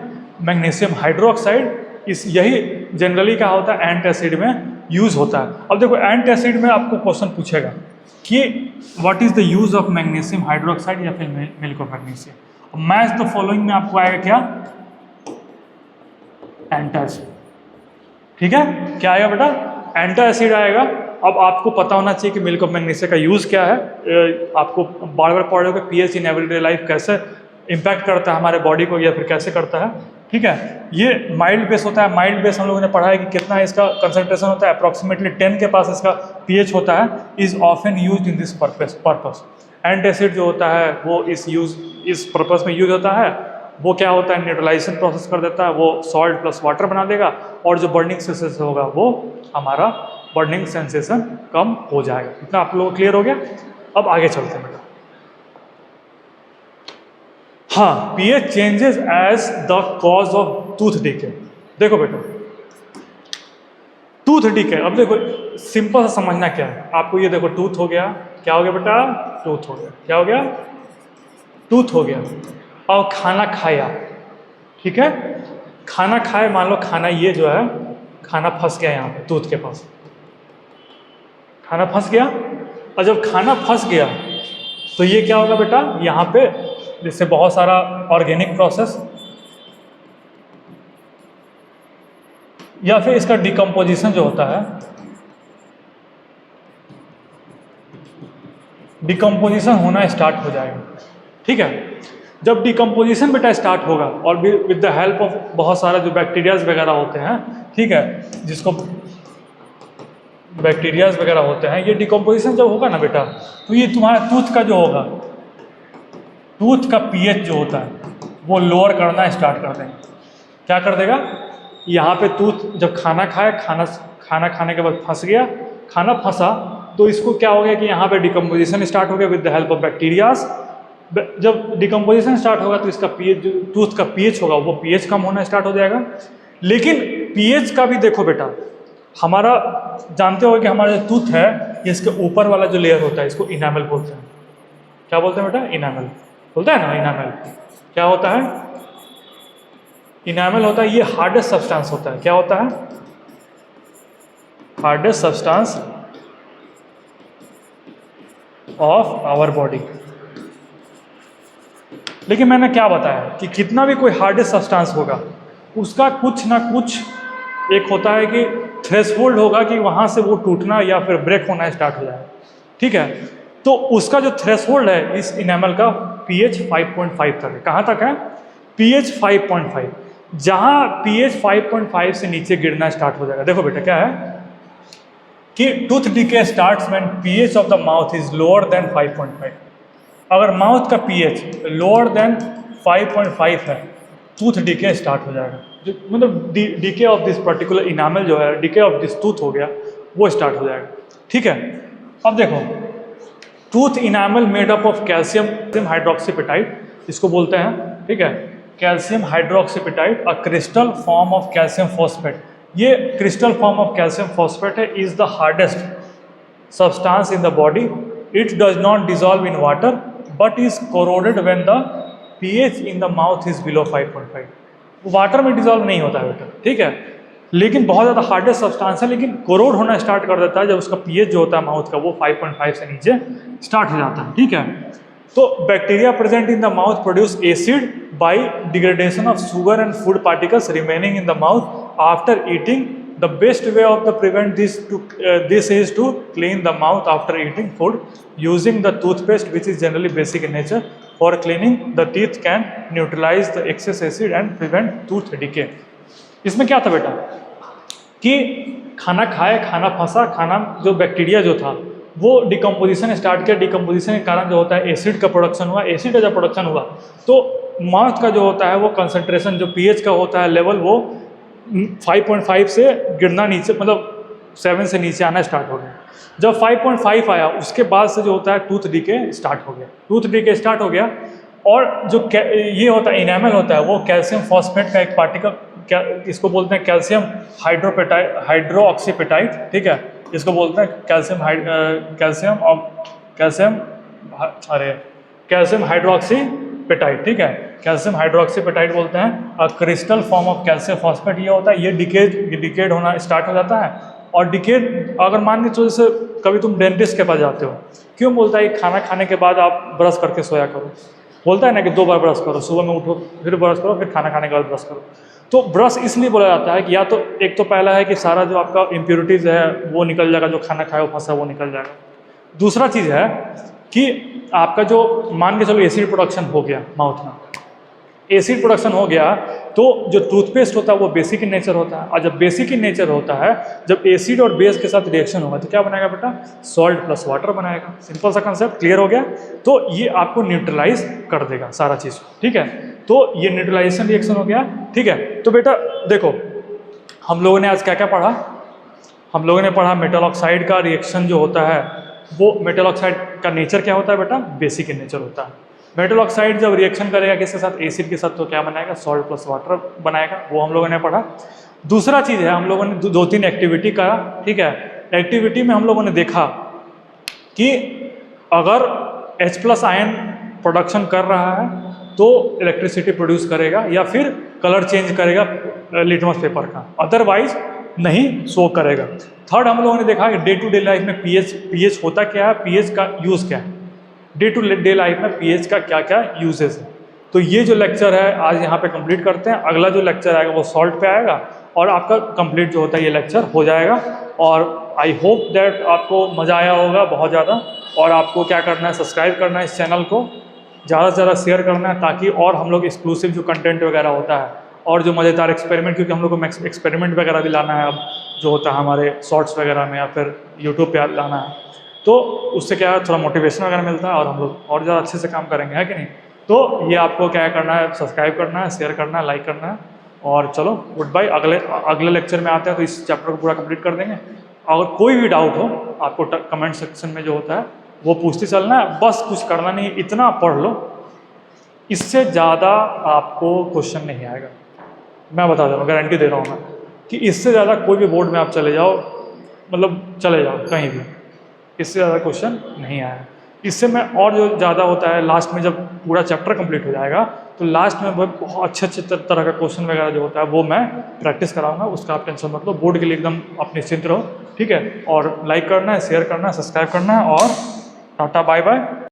magnesium hydroxide. इस यही जनरली क्या होता है, एंटासिड में यूज़ होता है। अब देखो एंटासिड में आपको क्वेश्चन पूछेगा कि what is the use of magnesium hydroxide या फिर milk of magnesia. Match the following में आपको आएगा क्या, एंटासिड, ठीक है। क्या आएगा बेटा, एंटासिड आएगा। अब आपको पता होना चाहिए कि मिल्क ऑफ मैग्नीशिया का यूज़ क्या है। आपको बार बार पढ़ रहे हो पीएच इन एवरीडे लाइफ कैसे इम्पैक्ट करता है हमारे बॉडी को या फिर कैसे करता है, ठीक है। ये माइल्ड बेस होता है। माइल्ड बेस हम लोगों ने पढ़ा है कि कितना इसका कंसंट्रेशन होता है, अप्रॉक्सीमेटली 10 के पास इसका पीएच होता है। Is often use in this purpose. Antacid जो होता है वो इस पर्पस में यूज होता है। वो क्या होता है, न्यूट्रलाइजेशन प्रोसेस कर देता है, वो सॉल्ट प्लस वाटर बना देगा, और जो बर्निंग सेंसेशन होगा वो हमारा बर्निंग सेंसेशन कम हो जाएगा। इतना आप लोगों को क्लियर हो गया। अब आगे चलते हैं बेटा। हाँ, pH changes as the cause of tooth decay. देखो बेटा, टूथ डीके, अब देखो सिंपल सा समझना क्या है आपको। ये देखो टूथ हो गया, क्या हो गया बेटा, टूथ हो गया, क्या हो गया, टूथ हो गया। और खाना खाया, ठीक है, खाना खाए, मान लो खाना ये जो है खाना फंस गया यहाँ पे टूथ के पास, खाना फंस गया। और जब खाना फंस गया तो ये क्या होगा बेटा, यहाँ पे जिससे बहुत सारा ऑर्गेनिक प्रोसेस या फिर इसका डिकम्पोजिशन जो होता है, डिकम्पोजिशन होना स्टार्ट हो जाएगा। ठीक है, जब डिकम्पोजिशन बेटा स्टार्ट होगा और विद द हेल्प ऑफ बहुत सारा जो बैक्टीरियाज वगैरह होते हैं, ठीक है, जिसको बैक्टीरियाज वगैरह होते हैं, ये डिकम्पोजिशन जब होगा ना बेटा, तो ये तुम्हारा टूथ का जो होगा, टूथ का पीएच जो होता है वो लोअर करना स्टार्ट कर देगा। क्या कर देगा, यहाँ पे टूथ जब खाना खाए, खाना खाने के बाद फंस गया, खाना फंसा तो इसको क्या हो गया कि यहाँ पे डिकम्पोजिशन स्टार्ट हो गया with the help of bacterias. जब डिकम्पोजिशन स्टार्ट होगा तो इसका पीएच, जो टूथ का पीएच होगा वो पीएच कम होना स्टार्ट हो जाएगा। लेकिन पीएच का भी देखो बेटा, हमारा जानते हो कि हमारा जो टूथ है, इसके ऊपर वाला जो लेयर होता है इसको इनामल बोलते हैं। क्या बोलते हैं बेटा, इनामल बोलते हैं ना। इनामल क्या होता है, इनामल होता है, ये हार्डेस्ट सब्सटेंस होता है। क्या होता है, hardest substance of our body. लेकिन मैंने क्या बताया कि कितना भी कोई हार्डेस्ट सब्सटेंस होगा, उसका कुछ ना कुछ एक होता है कि थ्रेशहोल्ड होगा कि वहाँ से वो टूटना या फिर ब्रेक होना स्टार्ट हो जाए। ठीक है, तो उसका जो थ्रेशहोल्ड है इस इनेमल का पीएच 5.5 तक है। कहाँ तक है, पीएच 5.5। जहाँ पीएच 5.5 से नीचे गिरना स्टार्ट हो जाएगा। देखो बेटा क्या है कि tooth decay starts when pH of the mouth is lower than 5.5। अगर माउथ का पीएच लोअर देन 5.5 है, टूथ डीके स्टार्ट हो जाएगा। मतलब DK of this particular enamel जो है, डीके ऑफ दिस टूथ हो गया, वो स्टार्ट हो जाएगा। ठीक है, अब देखो tooth enamel made up of calcium hydroxyapatite, इसको बोलते हैं। ठीक है, calcium hydroxyapatite, a crystal form of calcium phosphate. ये crystal form of calcium phosphate है, is the hardest substance in the body. It does not dissolve in water but is corroded when the pH in the mouth is below 5.5। वो वाटर में डिजॉल्व नहीं होता है बेटा, ठीक है, लेकिन बहुत ज़्यादा हार्डेस्ट सब्सटेंस है, लेकिन कोरोड होना स्टार्ट कर देता है जब उसका पीएच जो होता है माउथ का वो 5.5 से नीचे स्टार्ट हो जाता है। ठीक है, तो bacteria present in the mouth produce acid by degradation of sugar and food particles remaining in the mouth after eating. The best way of the prevent this is to clean the mouth after eating food using the toothpaste which is generally basic in nature. For cleaning the teeth can neutralise the excess acid and prevent tooth decay. इसमें क्या था बेटा कि खाना खाए, खाना फंसा, खाना जो बैक्टीरिया जो था वो डिकम्पोजिशन स्टार्ट किया। डिकम्पोजिशन के कारण जो होता है एसिड का प्रोडक्शन हुआ। एसिड का जब प्रोडक्शन हुआ तो माउथ का जो होता है वो कंसंट्रेशन जो पीएच का होता है लेवल वो 5.5 से गिरना नीचे, मतलब 7 से नीचे आना स्टार्ट हो गया। जब 5.5 आया उसके बाद से जो होता है टूथ डीके स्टार्ट हो गया। टूथ डीके स्टार्ट हो गया और जो ये होता है इनेमल होता है वो कैल्शियम फॉस्फेट का एक पार्टिकल, इसको बोलते हैं कैल्शियम हाइड्रोक्सीपेटाइट। ठीक है, इसको बोलते हैं कैल्शियम हाइड्रोक्सीपेटाइट। ठीक है, कैल्शियम हाइड्रोक्सीपेटाइट बोलते हैं। अ crystal form of calcium phosphate ये होता है। ये डिकेड होना स्टार्ट हो जाता है। और डिकेड अगर मान लीजिए जैसे कभी तुम डेंटिस्ट के पास जाते हो, क्यों बोलता है खाना खाने के बाद आप ब्रश करके सोया करो, बोलता है ना कि 2 बार ब्रश करो, सुबह में उठो फिर ब्रश करो, फिर खाना खाने के बाद ब्रश करो। तो ब्रश इसलिए बोला जाता है कि या तो एक तो पहला है कि सारा जो आपका इम्प्योरिटीज़ है वो निकल जाएगा, जो खाना खाए वो फंसा वो निकल जाएगा। दूसरा चीज़ है कि आपका जो मान के चलो एसिड प्रोडक्शन हो गया माउथ में, एसिड प्रोडक्शन हो गया तो जो टूथपेस्ट होता है वो बेसिक इन नेचर होता है, और जब बेसिक इन नेचर होता है, जब एसिड और बेस के साथ रिएक्शन होगा तो क्या बनाएगा बेटा, सॉल्ट प्लस वाटर बनाएगा। सिंपल सा कंसेप्ट, क्लियर हो गया। तो ये आपको न्यूट्रलाइज कर देगा सारा चीज़, ठीक है। तो ये न्यूट्रलाइजेशन रिएक्शन हो गया, ठीक है। तो बेटा देखो हम लोगों ने आज क्या क्या पढ़ा, हम लोगों ने पढ़ा मेटल ऑक्साइड का रिएक्शन जो होता है, वो मेटल ऑक्साइड का नेचर क्या होता है बेटा, बेसिक इन नेचर होता है। मेटल ऑक्साइड जब रिएक्शन करेगा किसके साथ, एसिड के साथ, तो क्या बनाएगा, सॉल्ट प्लस वाटर बनाएगा, वो हम लोगों ने पढ़ा। दूसरा चीज़ है, हम लोगों ने दो तीन एक्टिविटी करा, ठीक है। एक्टिविटी में हम लोगों ने देखा कि अगर H+ आयन प्रोडक्शन कर रहा है तो इलेक्ट्रिसिटी प्रोड्यूस करेगा या फिर कलर चेंज करेगा लिटमस पेपर का, अदरवाइज नहीं शो करेगा। थर्ड हम लोगों ने देखा कि डे टू डे लाइफ में पीएच होता क्या है, पीएच का यूज़ क्या है, डे टू डे लाइफ में पीएच का क्या क्या यूजेस है। तो ये जो लेक्चर है आज यहाँ पे कंप्लीट करते हैं। अगला जो लेक्चर आएगा वो सॉल्ट पे आएगा और आपका कंप्लीट जो होता है ये लेक्चर हो जाएगा। और आई होप दैट आपको मज़ा आया होगा बहुत ज़्यादा। और आपको क्या करना है, सब्सक्राइब करना है इस चैनल को, ज़्यादा से ज़्यादा शेयर करना है, ताकि और हम लोग एक्सक्लूसिव जो कंटेंट वगैरह होता है और जो मज़ेदार एक्सपेरिमेंट, क्योंकि हम लोग को एक्सपेरिमेंट वगैरह भी लाना है अब जो होता है हमारे शॉर्ट्स वगैरह में या फिर यूट्यूब पे लाना है, तो उससे क्या है थोड़ा मोटिवेशन वगैरह मिलता है और हम लोग और ज़्यादा अच्छे से काम करेंगे, है कि नहीं। तो ये आपको क्या करना है, सब्सक्राइब करना है, शेयर करना है, लाइक करना है। और चलो गुड बाय, अगले लेक्चर में आते हैं तो इस चैप्टर को पूरा कंप्लीट कर देंगे। अगर कोई भी डाउट हो आपको कमेंट सेक्शन में जो होता है वो पूछते चलना है, बस कुछ करना नहीं है, इतना पढ़ लो, इससे ज़्यादा आपको क्वेश्चन नहीं आएगा। मैं बता दे रहा हूँ, गारंटी दे रहा हूँ मैं कि इससे ज़्यादा कोई भी बोर्ड में आप चले जाओ, मतलब चले जाओ कहीं भी, इससे ज़्यादा क्वेश्चन नहीं आया। इससे मैं और जो ज़्यादा होता है लास्ट में जब पूरा चैप्टर कंप्लीट हो जाएगा तो लास्ट में बहुत अच्छे तरह का क्वेश्चन वगैरह जो होता है वो मैं प्रैक्टिस कराऊंगा, उसका आप टेंशन मत लो। बोर्ड के लिए एकदम आप निश्चिंत रहो, ठीक है। और लाइक करना है, शेयर करना है, सब्सक्राइब करना है और टाटा बाय बाय।